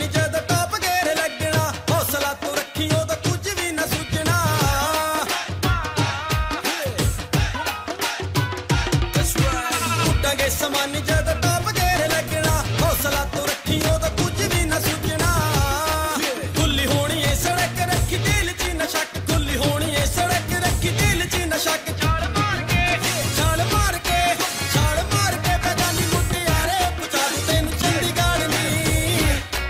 ਸਮਾਨ ਜਦ ਟਾਪ ਗੇਰ ਲੱਗਣਾ ਹੌਸਲਾ ਤੂੰ ਰੱਖੀ ਉਹਦਾ ਕੁਝ ਵੀ ਨਾ ਸੁਝਣਾ ਉੱਡਾਂਗੇ ਸਮਾਨ ਜਦ ਟਾਪ ਗੇਰ ਲੱਗਣਾ ਹੌਸਲਾ ਤੂੰ ਰੱਖੀ ਉਹਦਾ ਕੁਝ ਵੀ ਨਾ ਸੁਝਣਾ ਖੁੱਲੀ ਹੋਣੀ ਏ ਸੜਕ ਰੱਖੀ ਦਿਲ 'ਚ ਨਾ ਸ਼ੱਕ ਖੁੱਲੀ ਹੋਣੀ ਏ ਸੜਕ ਰੱਖੀ ਦਿਲ 'ਚ ਨਾ ਸ਼ੱਕ ਛਾਲ ਮਾਰ ਕੇ ਬੇਗਾਨੀ ਮੁਟਿਆਰੇ ਪਹੁੰਚਾ ਦੂੰ ਤੈਨੂੰ ਚੰਡੀਗੜ੍ਹ ਨੀ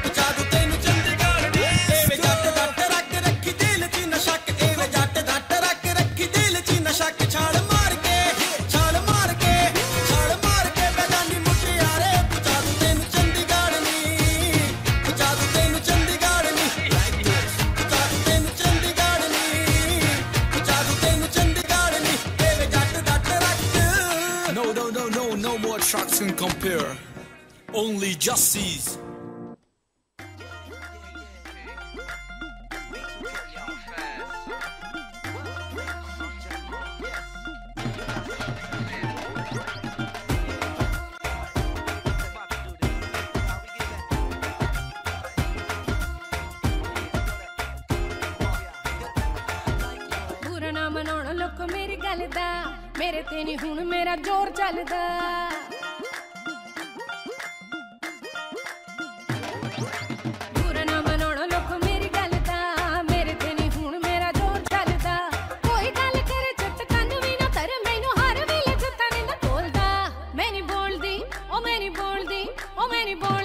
ਪਹੁੰਚਾ ਦੂੰ ਤੈਨੂੰ ਚੰਡੀਗੜ੍ਹ ਨੀ ਐਵੇਂ ਜੱਟ ਰੱਖ ਰੱਖੀ ਦਿਲ 'ਚ ਨਾ ਸ਼ੱਕ ਐਵੇਂ ਜੱਟ ਰੱਖ ਰੱਖੀ ਦਿਲ 'ਚ ਨਾ ਸ਼ੱਕ ਛਾਲ ਮਾਰ ਕੇ ਬੇਗਾਨੀ ਮੁਟਿਆਰੇ ਪਹੁੰਚਾ ਦੂੰ ਤੈਨੂੰ ਚੰਡੀਗੜ੍ਹ ਨੀ ਪਹੁੰਚਾ ਦੂੰ ਤੈਨੂੰ ਚੰਡੀਗੜ੍ਹ ਨੀ ਪਹੁੰਚਾ ਦੂੰ ਤੈਨੂੰ ਚੰਡੀਗੜ੍ਹ ਨੀ ਪਹੁੰਚਾ ਦੂੰ ਤੈਨੂੰ ਚੰਡੀਗੜ੍ਹ ਨੀ ਐਵੇਂ ਜੱਟ ਰੱਖ No more trucks can compare. Only justice. ਬੁਰਾ ਨਾ ਮਨਾਉਣ ਲੋਕੋ ਮੇਰੀ ਗੱਲ ਦਾ ਮੇਰੇ ਤੇ ਨਹੀਂ ਹੁਣ ਮੇਰਾ ਜ਼ੋਰ ਚੱਲਦਾ ਬੁਰਾ ਨਾ ਮਨਾਉਣ ਲੋਕੋ ਮੇਰੀ ਗੱਲ ਦਾ ਮੇਰੇ ਤੇ ਨਹੀਂ ਹੁਣ ਮੇਰਾ ਜ਼ੋਰ ਚੱਲਦਾ ਕੋਈ ਗੱਲ ਕਰੇ ਚੁੱਪ ਕੰਨ ਵੀ ਨਾ ਧਰ ਮੈਨੂੰ ਹਰ ਵੇਲੇ ਜੁੱਤਾ ਨਹੀਂ ਨਾ ਤੋਲਦਾ ਮੈਂ ਨਹੀਂ ਬੋਲਦੀ ਉਹ ਮੈਂ ਨਹੀਂ ਬੋਲਦੀ ਉਹ ਮੈਂ ਨਹੀਂ ਬੋਲਦੀ